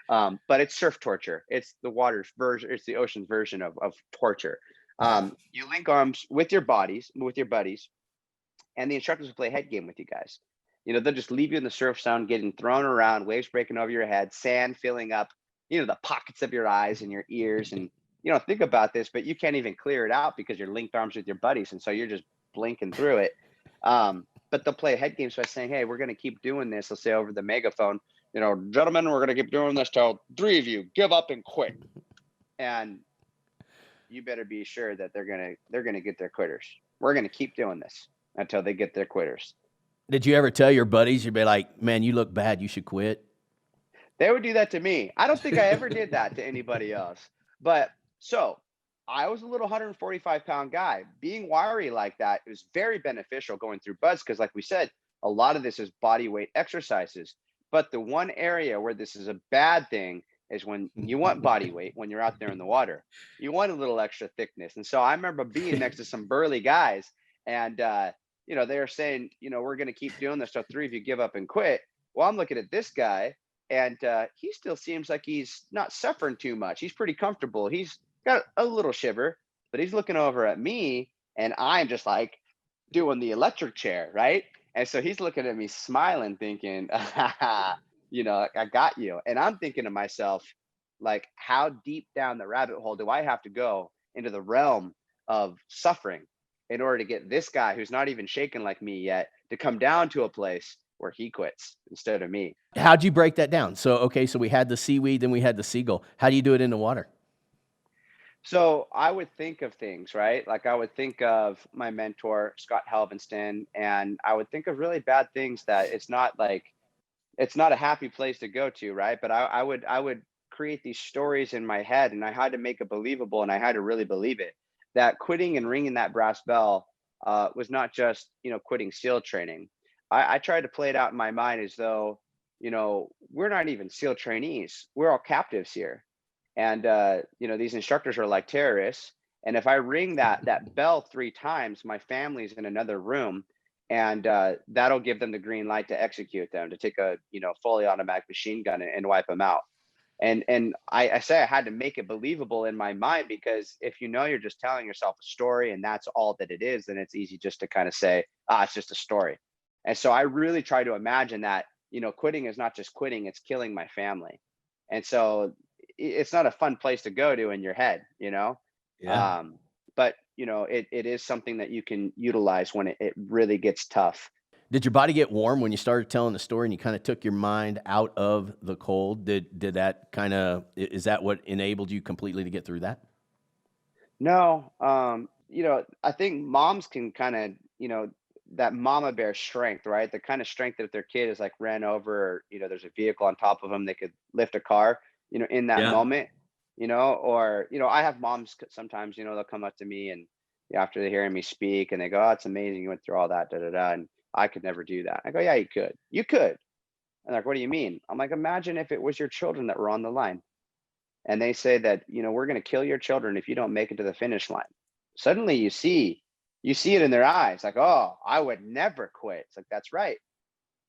But it's surf torture. It's the water's version. It's the ocean's version of torture. You link arms with your buddies, and the instructors will play head game with you guys. They'll just leave you in the surf zone, getting thrown around, waves breaking over your head, sand filling up, the pockets of your eyes and your ears. And think about this, but you can't even clear it out because you're linked arms with your buddies. And so you're just blinking through it. But they'll play head games by saying, hey, we're going to keep doing this. They'll say over the megaphone, gentlemen, we're going to keep doing this till 3 of you give up and quit. And you better be sure that they're going to get their quitters. We're going to keep doing this until they get their quitters. Did you ever tell your buddies, you'd be like, man, you look bad, you should quit? They would do that to me. I don't think I ever did that to anybody else. But so I was a little 145-pound guy. Being wiry like that is very beneficial going through buds because, like we said, a lot of this is body weight exercises. But the one area where this is a bad thing is when you want body weight when you're out there in the water. You want a little extra thickness. And so I remember being next to some burly guys, and they were saying, we're going to keep doing this till 3 of you give up and quit. Well, I'm looking at this guy, and he still seems like he's not suffering too much. He's pretty comfortable. He's got a little shiver, but he's looking over at me, and I'm just like doing the electric chair, right? And so he's looking at me smiling, thinking, I got you. And I'm thinking to myself, like, how deep down the rabbit hole do I have to go into the realm of suffering in order to get this guy who's not even shaking like me yet to come down to a place where he quits instead of me? How'd you break that down? So we had the seaweed, then we had the seagull. How do you do it in the water? So I would think of things, right? Like I would think of my mentor, Scott Helvenston, and I would think of really bad things that it's not a happy place to go to, right? But I would create these stories in my head, and I had to make it believable, and I had to really believe it, that quitting and ringing that brass bell was not just, quitting SEAL training. I tried to play it out in my mind as though, we're not even SEAL trainees. We're all captives here. And, these instructors are like terrorists. And if I ring that bell 3 times, my family's in another room, and that'll give them the green light to execute them, to take a, fully automatic machine gun and wipe them out. And I say I had to make it believable in my mind, because if you're just telling yourself a story and that's all that it is, then it's easy just to kind of say, it's just a story. And so I really try to imagine that, quitting is not just quitting, it's killing my family. And so it's not a fun place to go to in your head, Yeah. but it is something that you can utilize when it really gets tough. Did your body get warm when you started telling the story and you kind of took your mind out of the cold? Did that is that what enabled you completely to get through that? No, I think moms can kind of, that mama bear strength, right? The kind of strength that if their kid is like ran over, or, there's a vehicle on top of them, they could lift a car, in that Yeah. moment, or, I have moms sometimes, they'll come up to me and after they hearing me speak, and they go, oh, it's amazing you went through all that, da, da, da. And I could never do that. I go, yeah, you could. You could. And they're like, what do you mean? I'm like, imagine if it was your children that were on the line, and they say that, we're going to kill your children if you don't make it to the finish line. Suddenly you see it in their eyes, like, oh, I would never quit. It's like, that's right.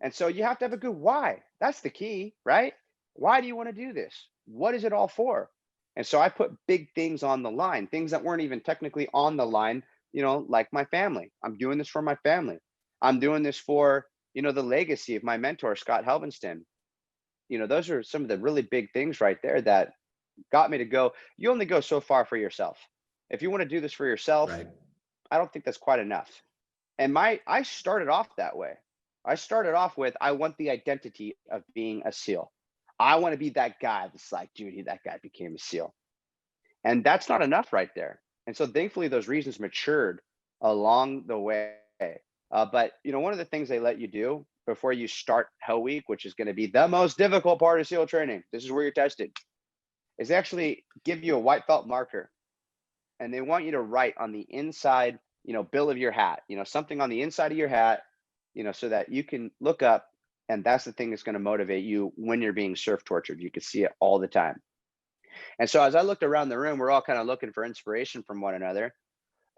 And so you have to have a good why. That's the key, right? Why do you want to do this? What is it all for? And so I put big things on the line, things that weren't even technically on the line, like my family. I'm doing this for my family. I'm doing this for, the legacy of my mentor, Scott Helvenston. Those are some of the really big things right there that got me to go. You only go so far for yourself. If you want to do this for yourself, Right. I don't think that's quite enough. And I started off that way. I started off with, I want the identity of being a SEAL. I want to be that guy that's like, dude, that guy became a SEAL. And that's not enough right there. And so thankfully those reasons matured along the way. But one of the things they let you do before you start Hell Week, which is going to be the most difficult part of SEAL training, this is where you're tested, is they actually give you a white felt marker. And they want you to write on the inside bill of your hat, something on the inside of your hat, so that you can look up, and that's the thing that's going to motivate you when you're being surf tortured. You can see it all the time. And so as I looked around the room, we're all kind of looking for inspiration from one another.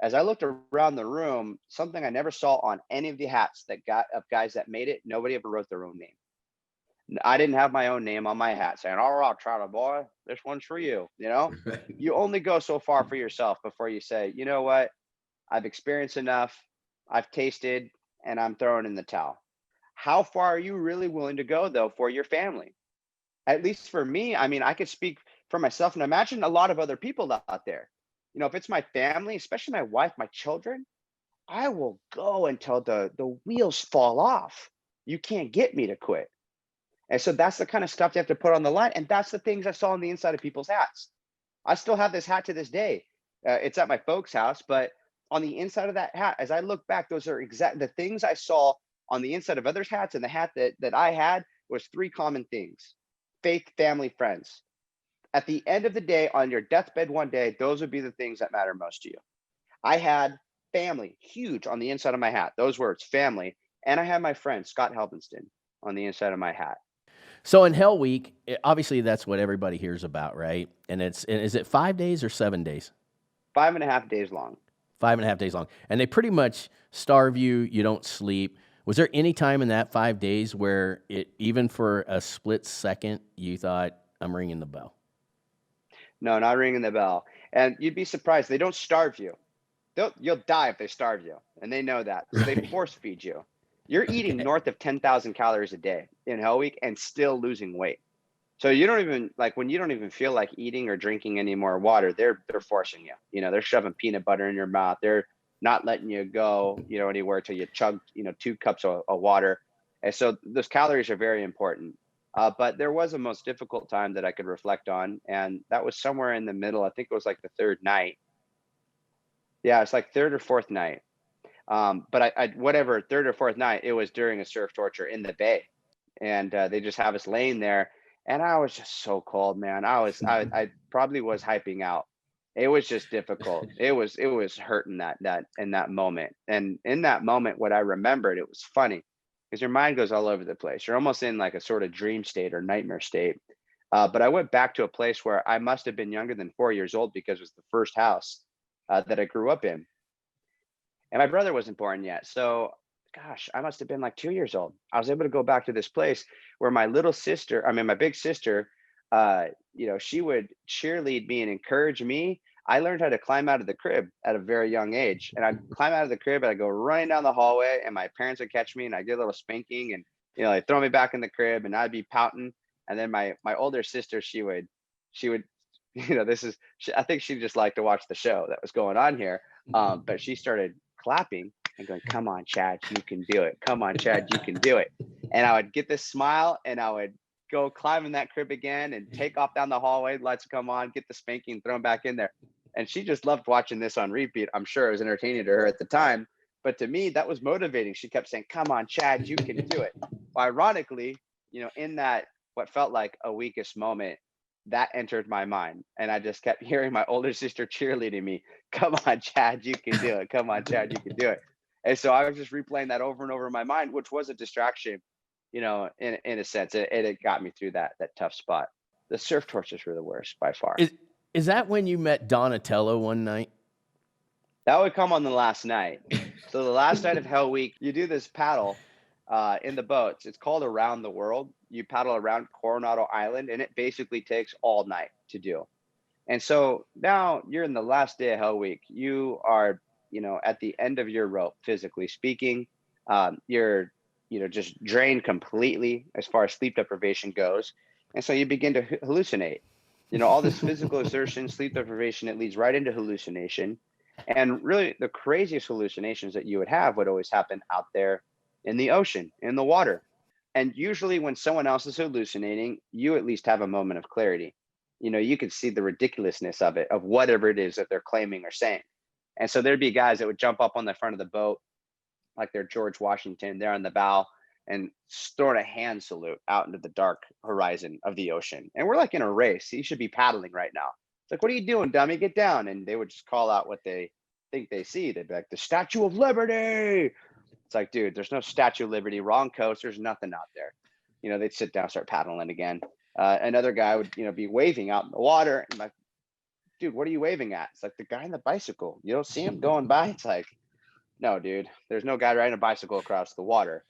As I looked around the room, something I never saw on any of the hats that got of guys that made it, nobody ever wrote their own name. I didn't have my own name on my hat saying, "All right, Trotter boy, this one's for you." Right. You only go so far for yourself before you say, "You know what? I've experienced enough. I've tasted, and I'm throwing in the towel." How far are you really willing to go though for your family? At least for me, I mean, I could speak for myself and imagine a lot of other people out there. If it's my family, especially my wife, my children, I will go until the wheels fall off. You can't get me to quit. And so that's the kind of stuff you have to put on the line. And that's the things I saw on the inside of people's hats. I still have this hat to this day. It's at my folks' house, but on the inside of that hat, as I look back, those are exact the things I saw on the inside of others' hats, and the hat that I had was three common things: faith, family, friends. At the end of the day, on your deathbed one day, those would be the things that matter most to you. I had family huge on the inside of my hat. Those words, family. And I had my friend, Scott Helbenston, on the inside of my hat. So in Hell Week, obviously that's what everybody hears about, right? And is it 5 days or 7 days? 5.5 days long. 5.5 days long. And they pretty much starve you. You don't sleep. Was there any time in that 5 days where even for a split second, you thought, I'm ringing the bell? No, not ringing the bell. And you'd be surprised. They don't starve you. You'll die if they starve you. And they know that. So they Right. force feed you. You're eating Okay. north of 10,000 calories a day in Hell Week and still losing weight. So you don't even like when you don't even feel like eating or drinking any more water, they're forcing you. They're shoving peanut butter in your mouth. They're not letting you go, anywhere till you chug, 2 cups of water. And so those calories are very important. But there was a most difficult time that I could reflect on, and that was somewhere in the middle. I think it was like the third night. Yeah, it's like third or fourth night. But I whatever third or fourth night, it was during a surf torture in the bay, and they just have us laying there, and I was just so cold, man. I probably was hyping out. It was just difficult. It was hurting that in that moment, and in that moment, what I remembered, it was funny because your mind goes all over the place. You're almost in like a sort of dream state or nightmare state. But I went back to a place where I must have been younger than 4 years old because it was the first house that I grew up in, and my brother wasn't born yet. So, gosh, I must have been like 2 years old. I was able to go back to this place where my little sister, I mean, my big sister, she would cheerlead me and encourage me. I learned how to climb out of the crib at a very young age. And I'd climb out of the crib and I'd go running down the hallway, and my parents would catch me and I'd get a little spanking, and, they'd throw me back in the crib and I'd be pouting. And then my older sister, she would, I think she just liked to watch the show that was going on here. But she started clapping and going, "Come on, Chad, you can do it. Come on, Chad, you can do it." And I would get this smile and I would go climb in that crib again and take off down the hallway, lights come on, get the spanking, throw him back in there. And she just loved watching this on repeat. I'm sure it was entertaining to her at the time. But to me, that was motivating. She kept saying, "Come on, Chad, you can do it." Well, ironically, in that what felt like a weakest moment, that entered my mind. And I just kept hearing my older sister cheerleading me. "Come on, Chad, you can do it. Come on, Chad, you can do it." And so I was just replaying that over and over in my mind, which was a distraction, in a sense. It got me through that tough spot. The surf torches were the worst by far. Is that when you met Donatello one night? That would come on the last night. So the last night of Hell Week, you do this paddle in the boats. It's called Around the World. You paddle around Coronado Island, and it basically takes all night to do. And so now you're in the last day of Hell Week. You are, at the end of your rope, physically speaking. You're, just drained completely as far as sleep deprivation goes. And so you begin to hallucinate. All this physical exertion, sleep deprivation, it leads right into hallucination. And really, the craziest hallucinations that you would have would always happen out there in the ocean, in the water. And usually, when someone else is hallucinating, you at least have a moment of clarity. You could see the ridiculousness of it, of whatever it is that they're claiming or saying. And so there'd be guys that would jump up on the front of the boat, like they're George Washington, they're on the bow, and throwing a hand salute out into the dark horizon of the ocean. And we're like in a race. You should be paddling right now. It's like, "What are you doing, dummy? Get down." And they would just call out what they think they see? They'd be like, the Statue of Liberty. It's like, dude, there's no Statue of Liberty, wrong coast. There's nothing out there. They'd sit down, start paddling again. Another guy would, be waving out in the water. And like, dude, what are you waving at? It's like the guy on the bicycle. You don't see him going by. It's like, no, dude, there's no guy riding a bicycle across the water.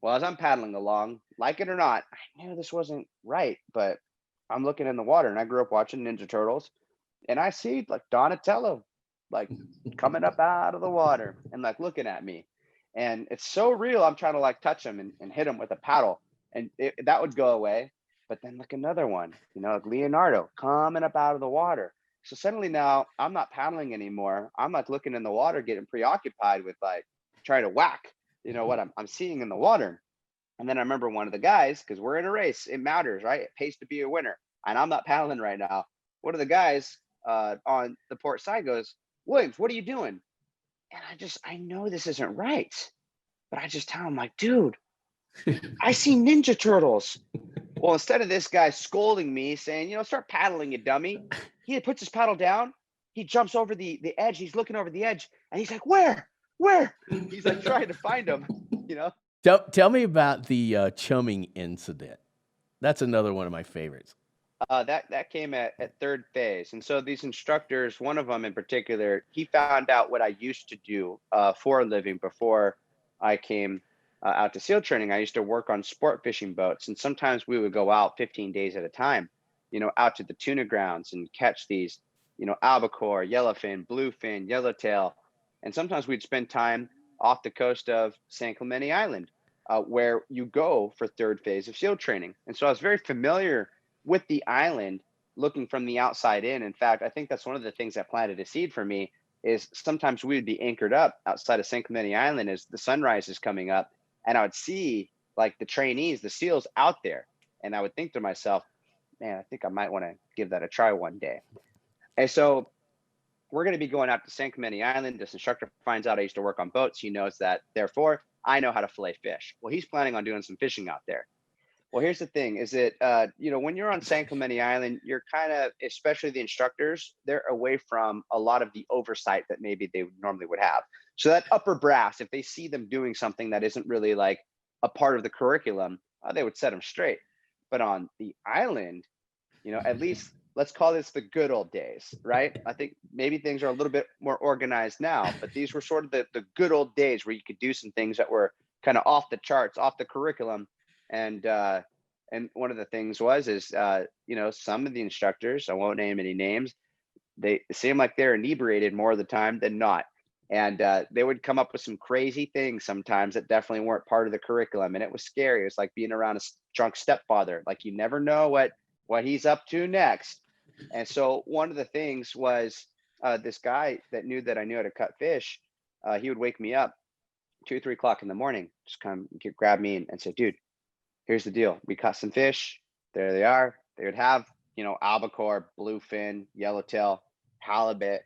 Well, as I'm paddling along, like it or not, I knew this wasn't right, but I'm looking in the water, and I grew up watching Ninja Turtles, and I see like Donatello, like coming up out of the water and like looking at me. And it's so real. I'm trying to like touch him and hit him with a paddle, and that would go away. But then like another one, like Leonardo coming up out of the water. So suddenly now I'm not paddling anymore. I'm like looking in the water, getting preoccupied with like trying to whack, what I'm seeing in the water. And then I remember one of the guys, because we're in a race, it matters, right? It pays to be a winner. And I'm not paddling right now. One of the guys on the port side goes, Williams, what are you doing? And I know this isn't right. But I just tell him, like, dude, I see Ninja Turtles. Well, instead of this guy scolding me, saying, start paddling, you dummy, he puts his paddle down. He jumps over the edge. He's looking over the edge, and he's like, where? He's like trying to find him, Tell me about the chumming incident. That's another one of my favorites. That came at third phase. And so these instructors, one of them in particular, he found out what I used to do for a living before I came out to SEAL training. I used to work on sport fishing boats, and sometimes we would go out 15 days at a time, out to the tuna grounds and catch these, albacore, yellowfin, bluefin, yellowtail. And sometimes we'd spend time off the coast of San Clemente Island, where you go for third phase of SEAL training. And so I was very familiar with the island, looking from the outside in. In fact, I think that's one of the things that planted a seed for me, is sometimes we would be anchored up outside of San Clemente Island as the sunrise is coming up, and I would see like the trainees, the SEALs out there. And I would think to myself, man, I think I might want to give that a try one day. And so we're going to be going out to San Clemente Island. This instructor finds out I used to work on boats. He knows that, therefore, I know how to fillet fish. Well, he's planning on doing some fishing out there. Well, here's the thing, is that, when you're on San Clemente Island, you're kind of, especially the instructors, they're away from a lot of the oversight that maybe they normally would have. So that upper brass, if they see them doing something that isn't really like a part of the curriculum, they would set them straight. But on the island, at least let's call this the good old days, right? I think maybe things are a little bit more organized now, but these were sort of the good old days where you could do some things that were kind of off the charts, off the curriculum. And one of the things some of the instructors, I won't name any names, they seem like they're inebriated more of the time than not. And they would come up with some crazy things sometimes that definitely weren't part of the curriculum. And it was scary. It was like being around a drunk stepfather. Like, you never know what he's up to next. And so one of the things was this guy that knew that I knew how to cut fish. He would wake me up 2 3 o'clock in the morning, just come grab me and say, dude, here's the deal. We caught some fish. There they are. They would have, albacore, bluefin, yellowtail, halibut.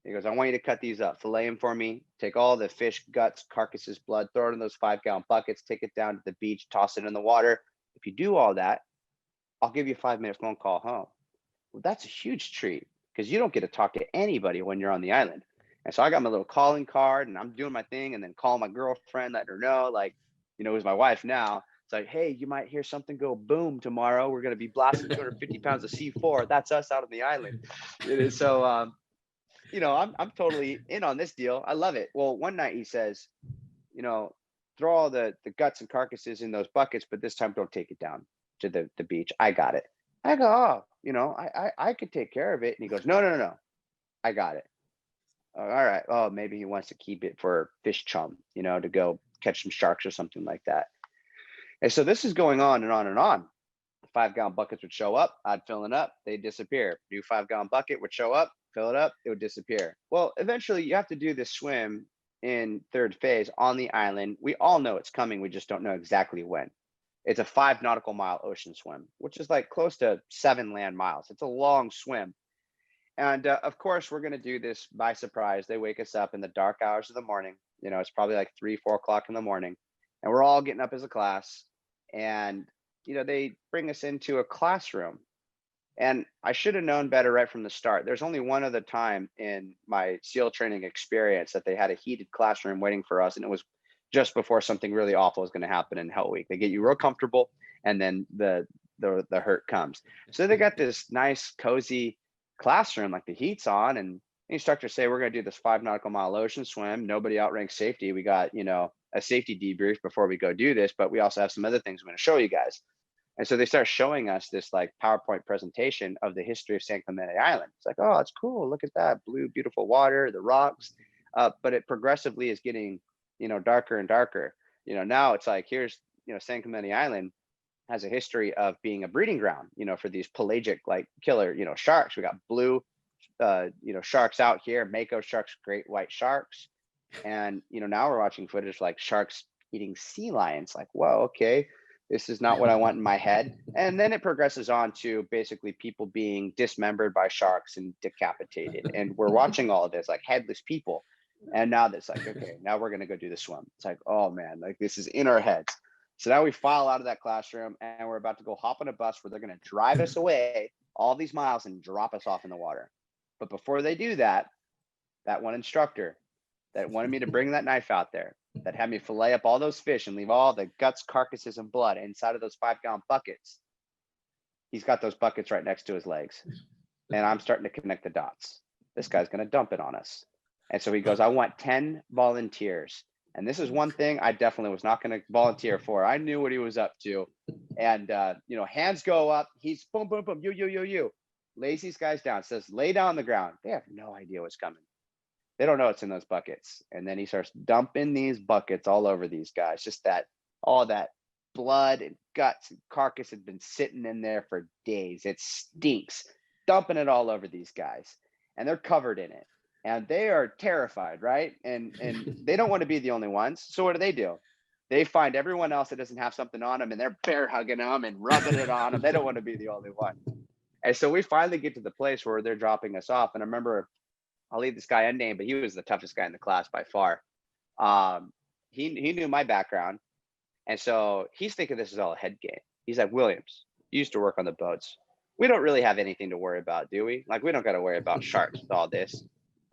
He goes, I want you to cut these up, fillet them for me. Take all the fish guts, carcasses, blood, throw it in those 5-gallon buckets, take it down to the beach, toss it in the water. If you do all that, I'll give you a 5-minute phone call home. Well, that's a huge treat, because you don't get to talk to anybody when you're on the island. And so I got my little calling card, and I'm doing my thing, and then call my girlfriend, let her know, like, who's my wife now. It's like, hey, you might hear something go boom tomorrow. We're going to be blasting 250 pounds of C4. That's us out on the island. So, I'm totally in on this deal. I love it. Well, one night he says, throw all the guts and carcasses in those buckets, but this time don't take it down to the beach. I got it. I go, oh, I could take care of it. And he goes, no. I got it. All right. Oh, maybe he wants to keep it for fish chum, to go catch some sharks or something like that. And so this is going on and on and on. 5-gallon buckets would show up. I'd fill it up. They'd disappear. New 5-gallon bucket would show up, fill it up. It would disappear. Well, eventually you have to do this swim in third phase on the island. We all know it's coming. We just don't know exactly when. It's a 5 nautical mile ocean swim, which is like close to 7 land miles. It's a long swim. And of course, we're going to do this by surprise. They wake us up in the dark hours of the morning. It's probably like 3 4 o'clock in the morning. And we're all getting up as a class. And, they bring us into a classroom. And I should have known better right from the start. There's only one other time in my SEAL training experience that they had a heated classroom waiting for us, and it was just before something really awful was going to happen in Hell Week. They get you real comfortable, and then the hurt comes. So they got this nice cozy classroom, like the heat's on, and the instructors say we're going to do this 5 nautical mile ocean swim. Nobody outranks safety. We got a safety debrief before we go do this, but we also have some other things we're going to show you guys. And so they start showing us this like PowerPoint presentation of the history of San Clemente Island. It's like, oh, it's cool. Look at that blue, beautiful water, the rocks. But it progressively is getting, darker and darker. Now it's like, here's, San Clemente Island has a history of being a breeding ground, for these pelagic like killer, sharks. We got blue, sharks out here, mako sharks, great white sharks. And, now we're watching footage like sharks eating sea lions. Like, whoa, okay, this is not what I want in my head. And then it progresses on to basically people being dismembered by sharks and decapitated. And we're watching all of this like headless people. And now that's like, okay, now we're going to go do the swim. It's like, oh man, like this is in our heads. So now we file out of that classroom and we're about to go hop on a bus where they're going to drive us away all these miles and drop us off in the water. But before they do that, that one instructor that wanted me to bring that knife out there, that had me fillet up all those fish and leave all the guts, carcasses, and blood inside of those 5-gallon buckets. He's got those buckets right next to his legs. And I'm starting to connect the dots. This guy's going to dump it on us. And so he goes, I want 10 volunteers. And this is one thing I definitely was not going to volunteer for. I knew what he was up to. And, hands go up. He's boom, boom, boom, you. Lays these guys down, says, lay down on the ground. They have no idea what's coming. They don't know it's in those buckets. And then he starts dumping these buckets all over these guys. Just all that blood and guts and carcass had been sitting in there for days. It stinks. Dumping it all over these guys. And they're covered in it. And they are terrified, right? And they don't want to be the only ones. So what do? They find everyone else that doesn't have something on them and they're bear hugging them and rubbing it on them. They don't want to be the only one. And so we finally get to the place where they're dropping us off. And I remember, I'll leave this guy unnamed, but he was the toughest guy in the class by far. He knew my background. And so he's thinking this is all a head game. He's like, Williams, you used to work on the boats. We don't really have anything to worry about, do we? Like, we don't got to worry about sharks with all this.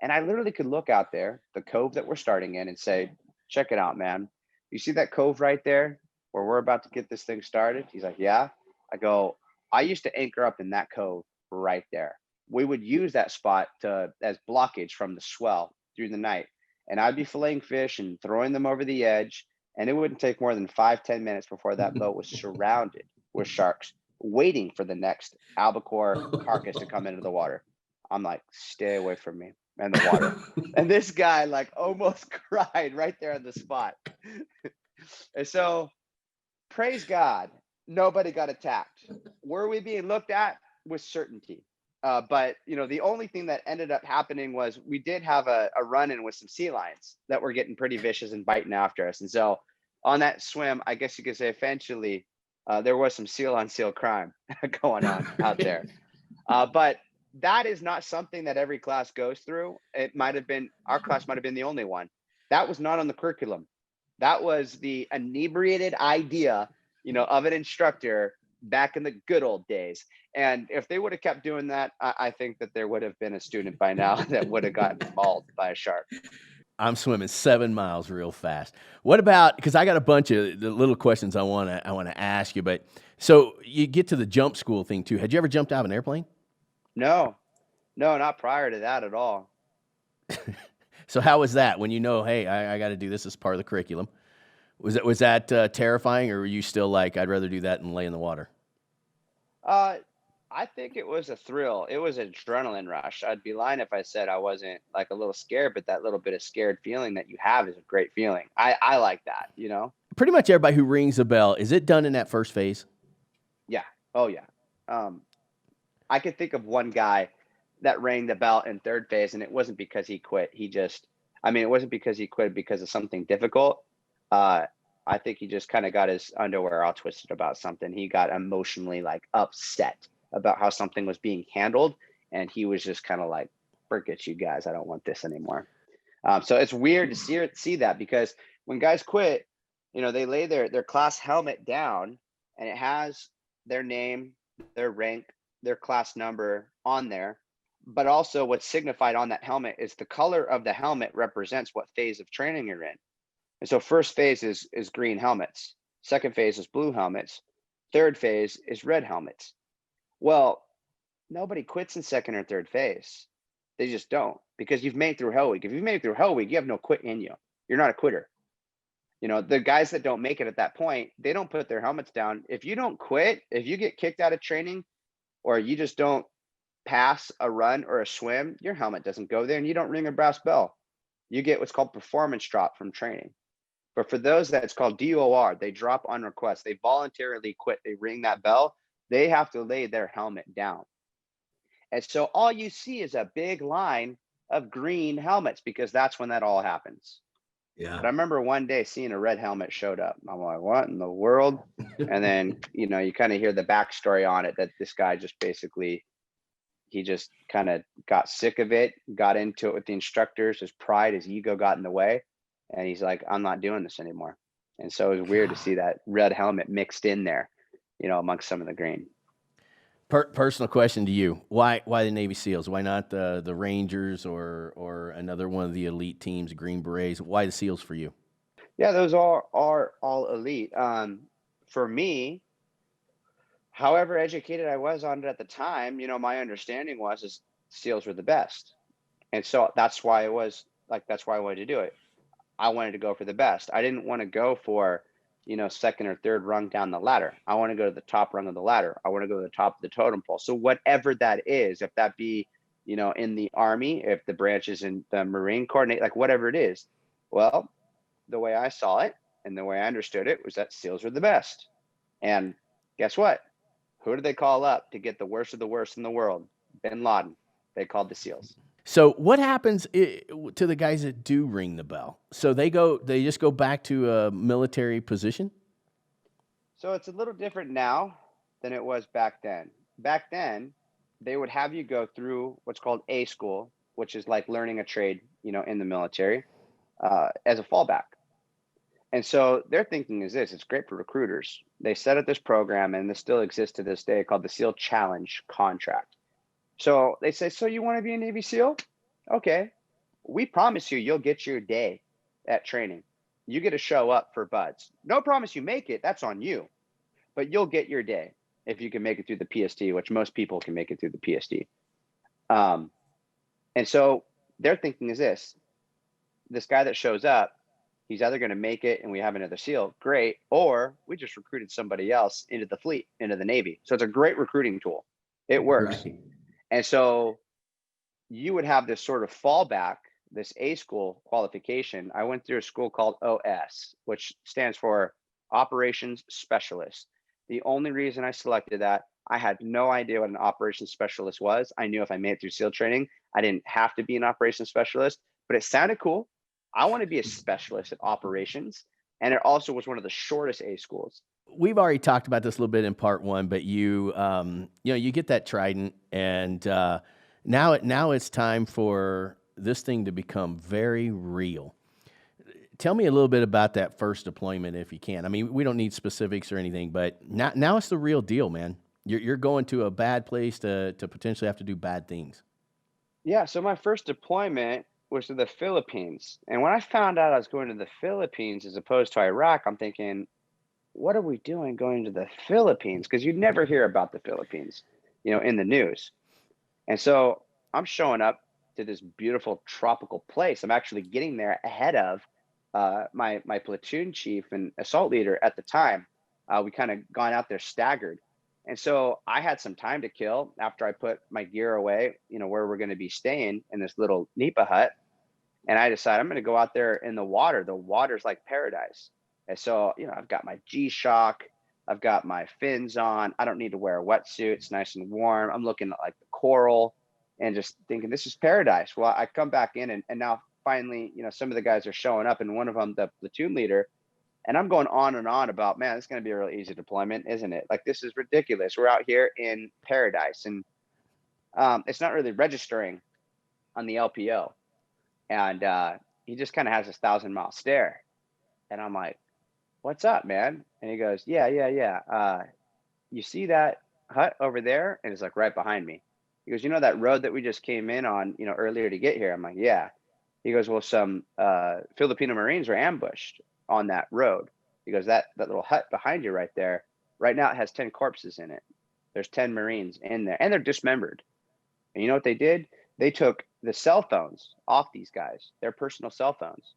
And I literally could look out there, the cove that we're starting in, and say, check it out, man. You see that cove right there where we're about to get this thing started? He's like, yeah. I go, I used to anchor up in that cove right there. We would use that spot as blockage from the swell through the night. And I'd be filleting fish and throwing them over the edge. And it wouldn't take more than 5-10 minutes before that boat was surrounded with sharks, waiting for the next albacore carcass to come into the water. I'm like, stay away from me and the water. And this guy like almost cried right there on the spot. And so praise God, nobody got attacked. Were we being looked at? With certainty. But the only thing that ended up happening was we did have a run-in with some sea lions that were getting pretty vicious and biting after us. And so on that swim, I guess you could say eventually there was some seal on seal crime going on out there. But that is not something that every class goes through. Our class might have been the only one. That was not on the curriculum. That was the inebriated idea, of an instructor back in the good old days. And if they would have kept doing that, I think that there would have been a student by now that would have gotten mauled by a shark. I'm swimming 7 miles real fast. What about, because I got a bunch of the little questions I want to ask you, but so you get to the jump school thing too. Had you ever jumped out of an airplane? No, not prior to that at all. So how was that when hey, I got to do this as part of the curriculum? Was that terrifying, or were you still like, I'd rather do that than lay in the water? I think it was a thrill. It was an adrenaline rush. I'd be lying if I said I wasn't like a little scared, but that little bit of scared feeling that you have is a great feeling. I like that, Pretty much everybody who rings a bell, is it done in that first phase? Yeah. Oh yeah. I could think of one guy that rang the bell in third phase, and it wasn't because he quit. It wasn't because he quit because of something difficult. I think he just kind of got his underwear all twisted about something. He got emotionally like upset about how something was being handled. And he was just kind of like, forget you guys. I don't want this anymore. So it's weird to see that, because when guys quit, they lay their class helmet down and it has their name, their rank, their class number on there, but also what's signified on that helmet is the color of the helmet represents what phase of training you're in. And so first phase is green helmets, second phase is blue helmets, third phase is red helmets. Well, nobody quits in second or third phase. They just don't, because you've made it through Hell Week. If you've made it through Hell Week, you have no quit in you. You're not a quitter. The guys that don't make it at that point, they don't put their helmets down. If you don't quit, if you get kicked out of training, or you just don't pass a run or a swim, your helmet doesn't go there and you don't ring a brass bell. You get what's called performance drop from training. But for those that it's called DOR, they drop on request. They voluntarily quit. They ring that bell. They have to lay their helmet down. And so all you see is a big line of green helmets, because that's when that all happens. Yeah. But I remember one day seeing a red helmet showed up. I'm like, what in the world? And then, you kind of hear the backstory on it, that this guy just basically, he just kind of got sick of it, got into it with the instructors. His pride, his ego got in the way. And he's like, I'm not doing this anymore. And so it was weird to see that red helmet mixed in there, amongst some of the green. Personal question to you: Why the Navy SEALs? Why not the Rangers or another one of the elite teams, Green Berets? Why the SEALs for you? Yeah, those are all elite. For me, however educated I was on it at the time, my understanding is SEALs were the best, and so that's why I wanted to do it. I wanted to go for the best. I didn't want to go for, second or third rung down the ladder. I want to go to the top rung of the ladder. I want to go to the top of the totem pole. So whatever that is, if that be, in the Army, if the branch is in the Marine Corps, like whatever it is, well, the way I saw it and the way I understood it was that SEALs were the best. And guess what? Who did they call up to get the worst of the worst in the world? Bin Laden. They called the SEALs. So what happens to the guys that do ring the bell? So they just go back to a military position? So it's a little different now than it was back then. Back then, they would have you go through what's called A school, which is like learning a trade, in the military, as a fallback. And so their thinking is this: it's great for recruiters. They set up this program, and this still exists to this day, called the SEAL Challenge Contract. So they say, so you want to be a Navy SEAL? Okay. We promise you'll get your day at training. You get to show up for buds. No promise you make it. That's on you. But you'll get your day if you can make it through the PST, which most people can make it through the PST. And so their thinking is this guy that shows up, he's either going to make it and we have another SEAL, great, or we just recruited somebody else into the fleet, into the Navy. So it's a great recruiting tool. It works. Right. And so you would have this sort of fallback, this A school qualification. I went through a school called OS, which stands for Operations Specialist. The only reason I selected that, I had no idea what an operations specialist was. I knew if I made it through SEAL training, I didn't have to be an operations specialist, but it sounded cool. I want to be a specialist at operations. And it also was one of the shortest A schools. We've already talked about this a little bit in part one, but you get that Trident, and now it's time for this thing to become very real. Tell me a little bit about that first deployment, if you can. I mean, we don't need specifics or anything, but now it's the real deal, man. You're going to a bad place to potentially have to do bad things. Yeah. So my first deployment was to the Philippines. And when I found out I was going to the Philippines as opposed to Iraq, I'm thinking, what are we doing going to the Philippines? Because you'd never hear about the Philippines, in the news. And so I'm showing up to this beautiful tropical place. I'm actually getting there ahead of my platoon chief and assault leader at the time. We kind of gone out there staggered. And so I had some time to kill after I put my gear away, where we're going to be staying in this little Nipa hut. And I decided I'm going to go out there in the water. The water's like paradise. And so, I've got my G-Shock, I've got my fins on. I don't need to wear a wetsuit. It's nice and warm. I'm looking at like the coral and just thinking this is paradise. Well, I come back in and now finally, some of the guys are showing up, and one of them, the platoon leader, and I'm going on and on about, man, it's going to be a really easy deployment, isn't it? Like, this is ridiculous. We're out here in paradise, and it's not really registering on the LPO. And he just kind of has this 1,000-mile stare. And I'm like, what's up, man? And he goes, yeah. You see that hut over there?" And it's like right behind me. He goes, "You know that road that we just came in on, earlier to get here?" I'm like, "Yeah." He goes, "Well, some Filipino Marines were ambushed on that road." He goes, "That little hut behind you right there, right now it has 10 corpses in it. There's 10 Marines in there, and they're dismembered." And you know what they did? They took the cell phones off these guys, their personal cell phones,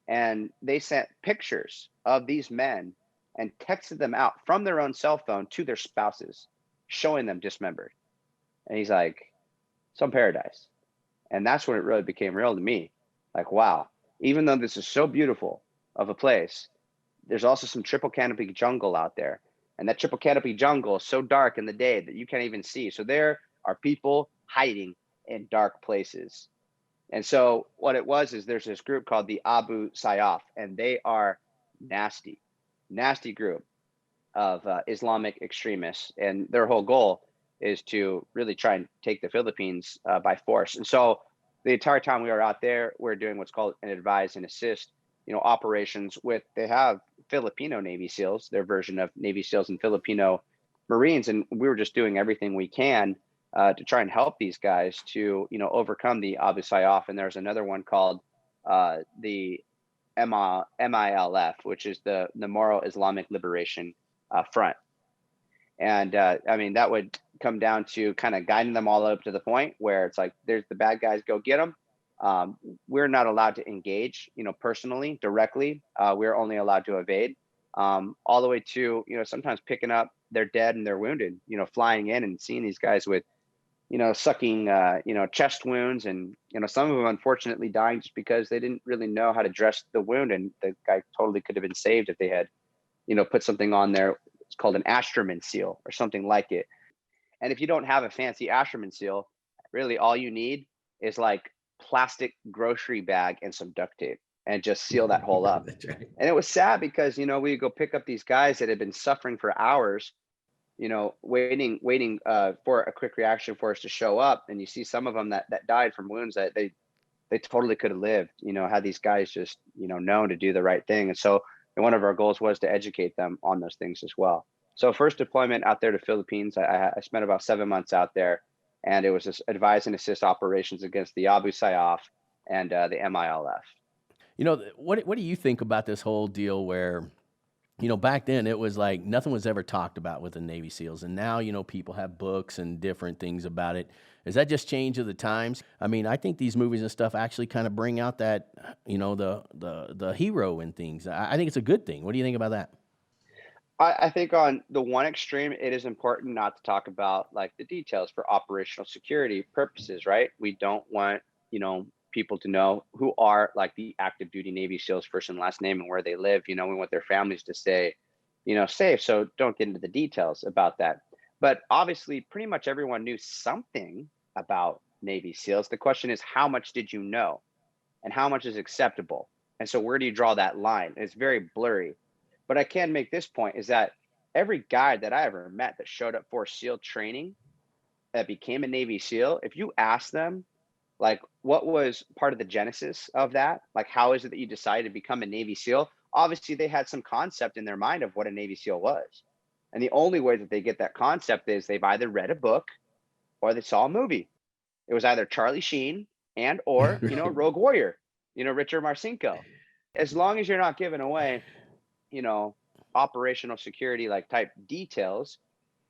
and they sent pictures of these men and texted them out from their own cell phone to their spouses, showing them dismembered. And he's like, "Some paradise." And that's when it really became real to me. Like, wow, even though this is so beautiful of a place, there's also some triple canopy jungle out there. And that triple canopy jungle is so dark in the day that you can't even see. So there are people hiding in dark places. And so what it was is there's this group called the Abu Sayyaf, and they are nasty, nasty group of Islamic extremists, and their whole goal is to really try and take the Philippines by force. And so the entire time we were out there, we're doing what's called an advise and assist, operations with. They have Filipino Navy SEALs, their version of Navy SEALs and Filipino Marines, and we were just doing everything we can to try and help these guys to overcome the Abu Sayyaf. And there's another one called the MILF, which is the Moral Islamic Liberation Front. And I mean, that would come down to kind of guiding them all up to the point where it's like, there's the bad guys, go get them. We're not allowed to engage, personally, directly. We're only allowed to evade, all the way to, sometimes picking up their dead and their wounded, flying in and seeing these guys with, sucking, chest wounds, and, some of them unfortunately dying just because they didn't really know how to dress the wound. And the guy totally could have been saved if they had, put something on there. It's called an Astroman seal or something like it. And if you don't have a fancy Astroman seal, really all you need is like plastic grocery bag and some duct tape and just seal that hole up. That's right. And it was sad because, we go pick up these guys that had been suffering for hours, waiting for a quick reaction force to show up. And you see some of them that died from wounds that they totally could have lived, had these guys just, known to do the right thing. And so one of our goals was to educate them on those things as well. So first deployment out there to Philippines, I spent about 7 months out there, and it was this advise and assist operations against the Abu Sayyaf and the MILF. What do you think about this whole deal where, back then it was like nothing was ever talked about with the Navy SEALs, and now, people have books and different things about it. Is that just change of the times? I mean, I think these movies and stuff actually kind of bring out that, the hero and things. I think it's a good thing. What do you think about that? I think on the one extreme, it is important not to talk about like the details for operational security purposes, right? We don't want, people to know who are like the active duty Navy SEALs first and last name and where they live. We want their families to stay, safe. So don't get into the details about that. But obviously, pretty much everyone knew something about Navy SEALs. The question is, how much did you know? And how much is acceptable? And so where do you draw that line? It's very blurry. But I can make this point is that every guy that I ever met that showed up for SEAL training that became a Navy SEAL, if you ask them, like, what was part of the genesis of that? Like, how is it that you decided to become a Navy SEAL? Obviously, they had some concept in their mind of what a Navy SEAL was. And the only way that they get that concept is they've either read a book or they saw a movie. It was either Charlie Sheen and or, Right. Rogue Warrior, Richard Marcinko. As long as you're not giving away, you know, operational security like type details,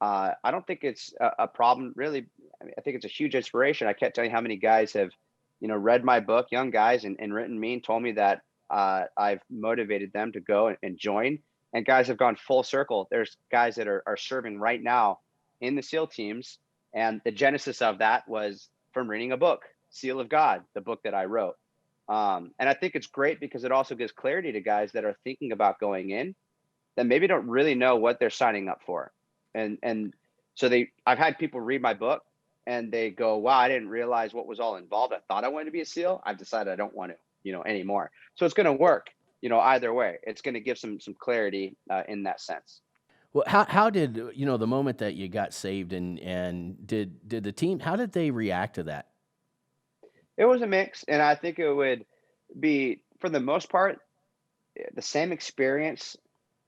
I don't think it's a problem really. I mean, I think it's a huge inspiration. I can't tell you how many guys have, read my book, young guys, and written me and told me that I've motivated them to go and join. And guys have gone full circle. There's guys that are serving right now in the SEAL teams. And the genesis of that was from reading a book, Seal of God, the book that I wrote. And I think it's great because it also gives clarity to guys that are thinking about going in that maybe don't really know what they're signing up for. And so I've had people read my book and they go, wow, I didn't realize what was all involved. I thought I wanted to be a SEAL. I've decided I don't want to, anymore. So it's going to work, either way. It's going to give some clarity in that sense. Well, how did the moment that you got saved and did the team, how did they react to that? It was a mix. And I think it would be, for the most part, the same experience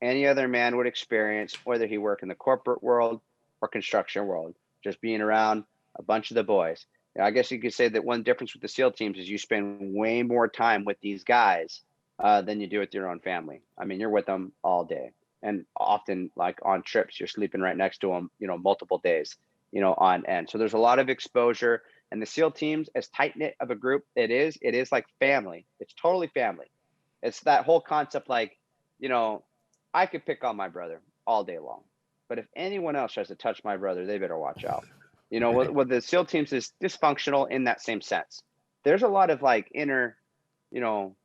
any other man would experience, whether he work in the corporate world, or construction world, just being around a bunch of the boys. I guess you could say that one difference with the SEAL teams is you spend way more time with these guys than you do with your own family. I mean, you're with them all day, and often like on trips, you're sleeping right next to them, multiple days, on end. So there's a lot of exposure. And the SEAL teams, as tight knit of a group it is like family. It's totally family. It's that whole concept, like, I could pick on my brother all day long, but if anyone else tries to touch my brother, they better watch out. Right. What the SEAL teams is dysfunctional in that same sense. There's a lot of like inner, you know,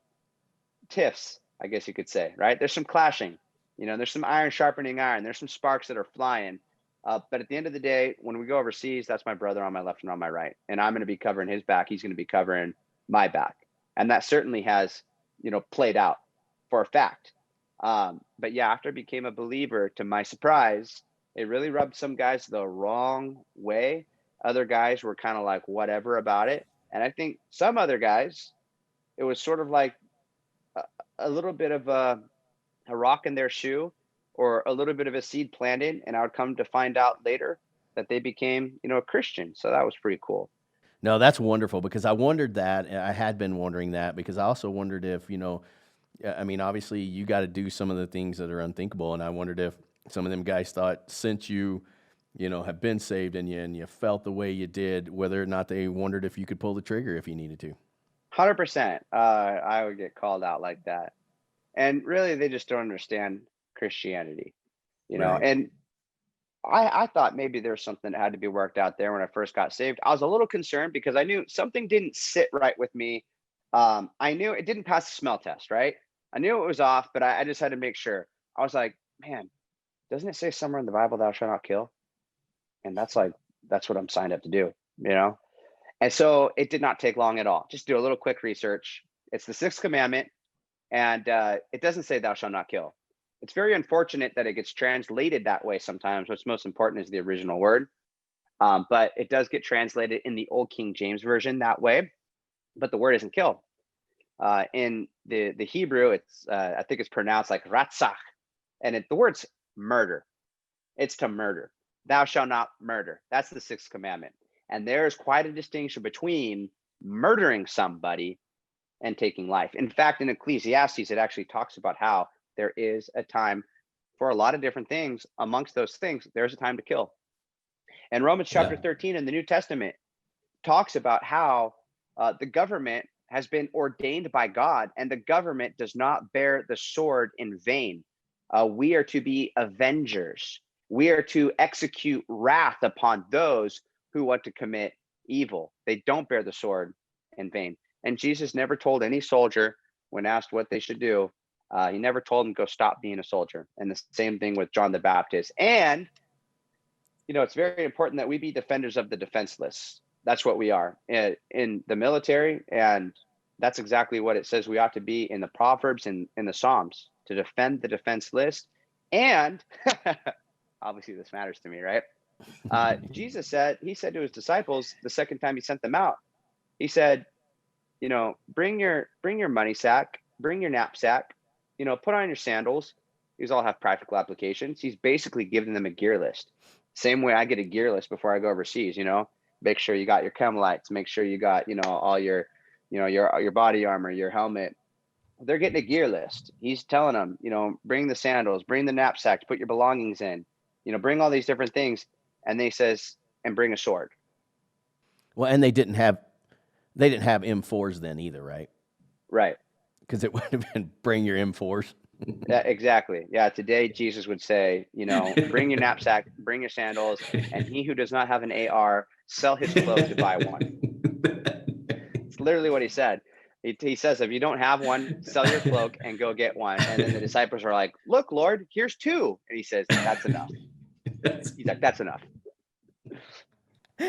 tiffs, I guess you could say, right? There's some clashing, there's some iron sharpening iron. There's some sparks that are flying. But at the end of the day, when we go overseas, that's my brother on my left and on my right. And I'm going to be covering his back. He's going to be covering my back. And that certainly has, played out for a fact. But yeah, after I became a believer, to my surprise, it really rubbed some guys the wrong way. Other guys were kind of like whatever about it. And I think some other guys, it was sort of like a, a little bit of a rock in their shoe, or a little bit of a seed planted. And I would come to find out later that they became, a Christian. So that was pretty cool. No, that's wonderful because I wondered that. I had been wondering that because I also wondered if, I mean, obviously you got to do some of the things that are unthinkable. And I wondered if some of them guys thought since you, have been saved and you felt the way you did, whether or not they wondered if you could pull the trigger if you needed to. 100%. I would get called out like that. And really, they just don't understand Christianity, Right. and I thought maybe there's something that had to be worked out there when I first got saved. I was a little concerned because I knew something didn't sit right with me. I knew it didn't pass the smell test, right? I knew it was off, but I just had to make sure. I was like, man, doesn't it say somewhere in the Bible, thou shalt not kill? And that's what I'm signed up to do, you know? And so it did not take long at all. Just do a little quick research. It's the sixth commandment, and it doesn't say thou shalt not kill. It's very unfortunate that it gets translated that way sometimes. What's most important is the original word. But it does get translated in the old King James version that way. But the word isn't kill. In the Hebrew, it's I think it's pronounced like ratzach, and the word's murder. It's to murder. Thou shalt not murder. That's the sixth commandment. And there's quite a distinction between murdering somebody and taking life. In fact, in Ecclesiastes, it actually talks about how there is a time for a lot of different things. Amongst those things, there's a time to kill. And Romans chapter Yeah. 13 in the New Testament talks about how the government has been ordained by God, and the government does not bear the sword in vain. We are to be avengers. We are to execute wrath upon those who want to commit evil. They don't bear the sword in vain. And Jesus never told any soldier, when asked what they should do, he never told them go stop being a soldier. And the same thing with John the Baptist. And it's very important that we be defenders of the defenseless. That's what we are in the military, and that's exactly what it says we ought to be in the Proverbs and in the Psalms, to defend the defenseless. And obviously this matters to me, right? Jesus said to his disciples the second time he sent them out, he said, bring your money sack, bring your knapsack, put on your sandals. These all have practical applications. He's basically giving them a gear list. Same way I get a gear list before I go overseas, make sure you got your chem lights, make sure you got, all your, your body armor, your helmet. They're getting a gear list. He's telling them, bring the sandals, bring the knapsacks, put your belongings in, bring all these different things. And then he says, and bring a sword. Well, and they didn't have M4s then either, right? Right. Because it would have been bring your M4s. Yeah, exactly. Yeah. Today, Jesus would say, bring your knapsack, bring your sandals, and he who does not have an AR, sell his cloak to buy one. It's literally what he said. He says, if you don't have one, sell your cloak and go get one. And then the disciples are like, look, Lord, here's two. And he says, that's enough. He's like, that's enough. All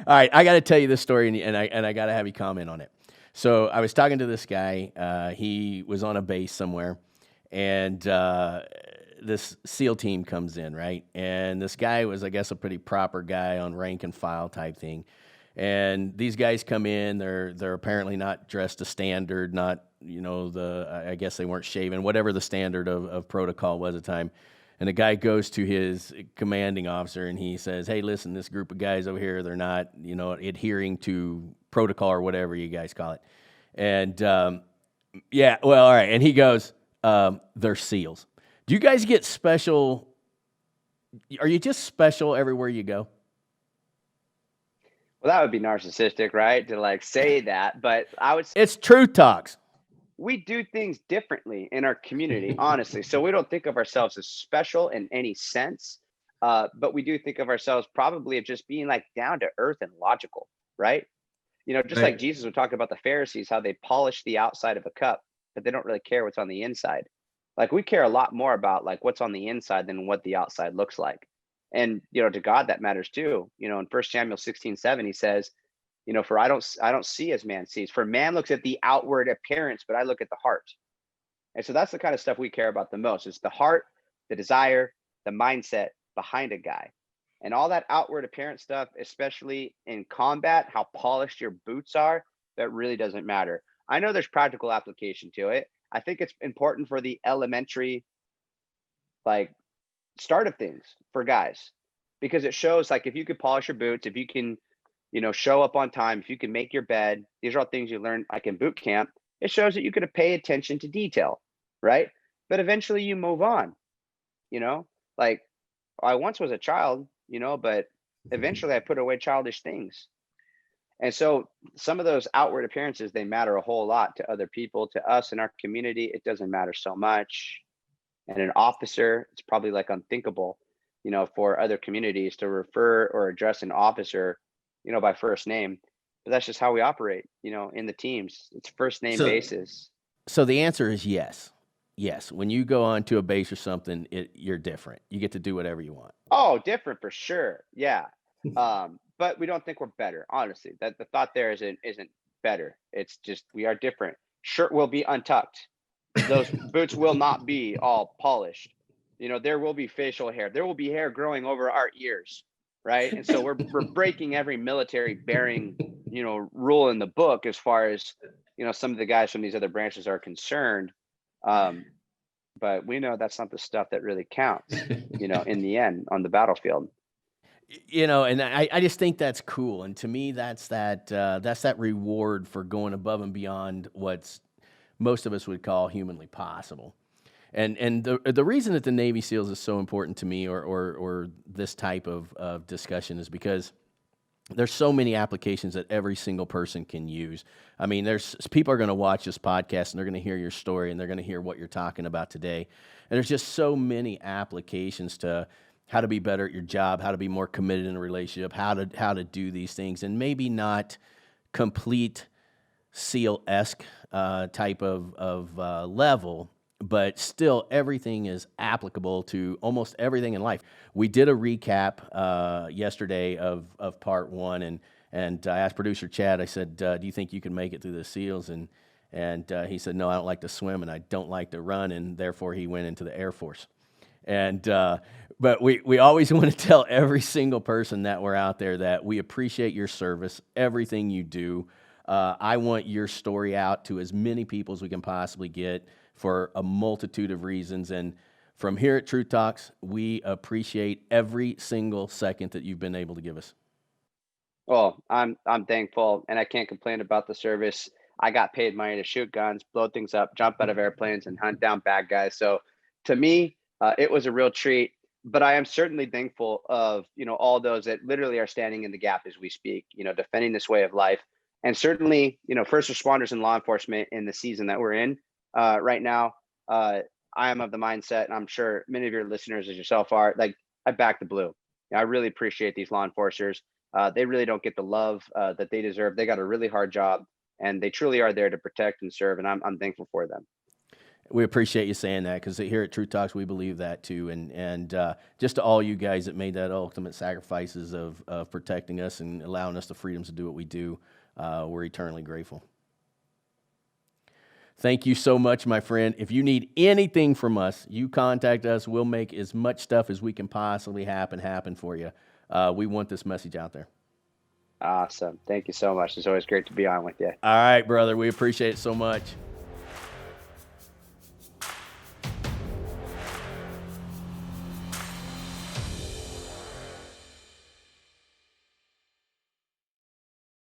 right, I got to tell you this story, and I got to have you comment on it. So I was talking to this guy. He was on a base somewhere, and this SEAL team comes in, right? And this guy was, I guess, a pretty proper guy on rank and file type thing. And these guys come in. They're apparently not dressed to standard. Not I guess they weren't shaven. Whatever the standard of protocol was at the time. And the guy goes to his commanding officer and he says, "Hey, listen, this group of guys over here, they're not, adhering to protocol or whatever you guys call it." And yeah, well, all right. And he goes, "They're SEALs. Do you guys get special? Are you just special everywhere you go?" Well, that would be narcissistic, right? To like say that, but I would say It's Truth Talks. we do things differently in our community, honestly. So we don't think of ourselves as special in any sense, but we do think of ourselves probably of just being like down to earth and logical, right? Just like Right. Jesus would talk about the Pharisees, how they polish the outside of a cup, but they don't really care what's on the inside. Like we care a lot more about like what's on the inside than what the outside looks like. And to God that matters too. In 1 Samuel 16:7, he says, for I don't see as man sees. For man looks at the outward appearance, but I look at the heart. And so that's the kind of stuff we care about the most. It's the heart, the desire, the mindset behind a guy. And all that outward appearance stuff, especially in combat, how polished your boots are, that really doesn't matter. I know there's practical application to it. I think it's important for the elementary like start of things for guys because it shows like if you could polish your boots, if you can, show up on time, if you can make your bed, these are all things you learn like in boot camp. It shows that you could pay attention to detail, right? But eventually you move on, like I once was a child, but eventually I put away childish things. And so some of those outward appearances, they matter a whole lot to other people, to us in our community. It doesn't matter so much. And an officer, it's probably like unthinkable, for other communities to refer or address an officer, by first name. But that's just how we operate, in the teams. It's first name So basis. So the answer is yes. Yes. When you go onto a base or something, you're different. You get to do whatever you want. Oh, different for sure. Yeah. But we don't think we're better, honestly. That the thought there isn't better. It's just we are different. Shirt will be untucked. Those boots will not be all polished. There will be facial hair. There will be hair growing over our ears, right? And so we're breaking every military bearing, rule in the book as far as, some of the guys from these other branches are concerned. But we know that's not the stuff that really counts, in the end on the battlefield. And I just think that's cool. And to me, that's that reward for going above and beyond what's most of us would call humanly possible. And the reason that the Navy SEALs is so important to me or this type of discussion is because there's so many applications that every single person can use. I mean, there's people are going to watch this podcast and they're going to hear your story and they're going to hear what you're talking about today. And there's just so many applications to how to be better at your job, how to be more committed in a relationship, how to do these things, and maybe not complete SEAL-esque type of level, but still everything is applicable to almost everything in life. We did a recap yesterday of part one, and I asked producer Chad, I said, do you think you can make it through the SEALs? And he said, no, I don't like to swim and I don't like to run, and therefore he went into the Air Force. And but we always want to tell every single person that we're out there that we appreciate your service, everything you do. I want your story out to as many people as we can possibly get for a multitude of reasons. And from here at Truth Talks, we appreciate every single second that you've been able to give us. Well, I'm thankful, and I can't complain about the service. I got paid money to shoot guns, blow things up, jump out of airplanes, and hunt down bad guys. So to me, it was a real treat. But I am certainly thankful of all those that literally are standing in the gap as we speak, defending this way of life. And certainly, first responders and law enforcement in the season that we're in right now. I am of the mindset, and I'm sure many of your listeners as yourself are, like, I back the blue. I really appreciate these law enforcers. They really don't get the love that they deserve. They got a really hard job, and they truly are there to protect and serve, and I'm thankful for them. We appreciate you saying that, because here at Truth Talks, we believe that too. And just to all you guys that made that ultimate sacrifices of protecting us and allowing us the freedoms to do what we do, we're eternally grateful. Thank you so much, my friend. If you need anything from us, you contact us. We'll make as much stuff as we can possibly happen for you. We want this message out there. Awesome. Thank you so much. It's always great to be on with you. All right, brother. We appreciate it so much.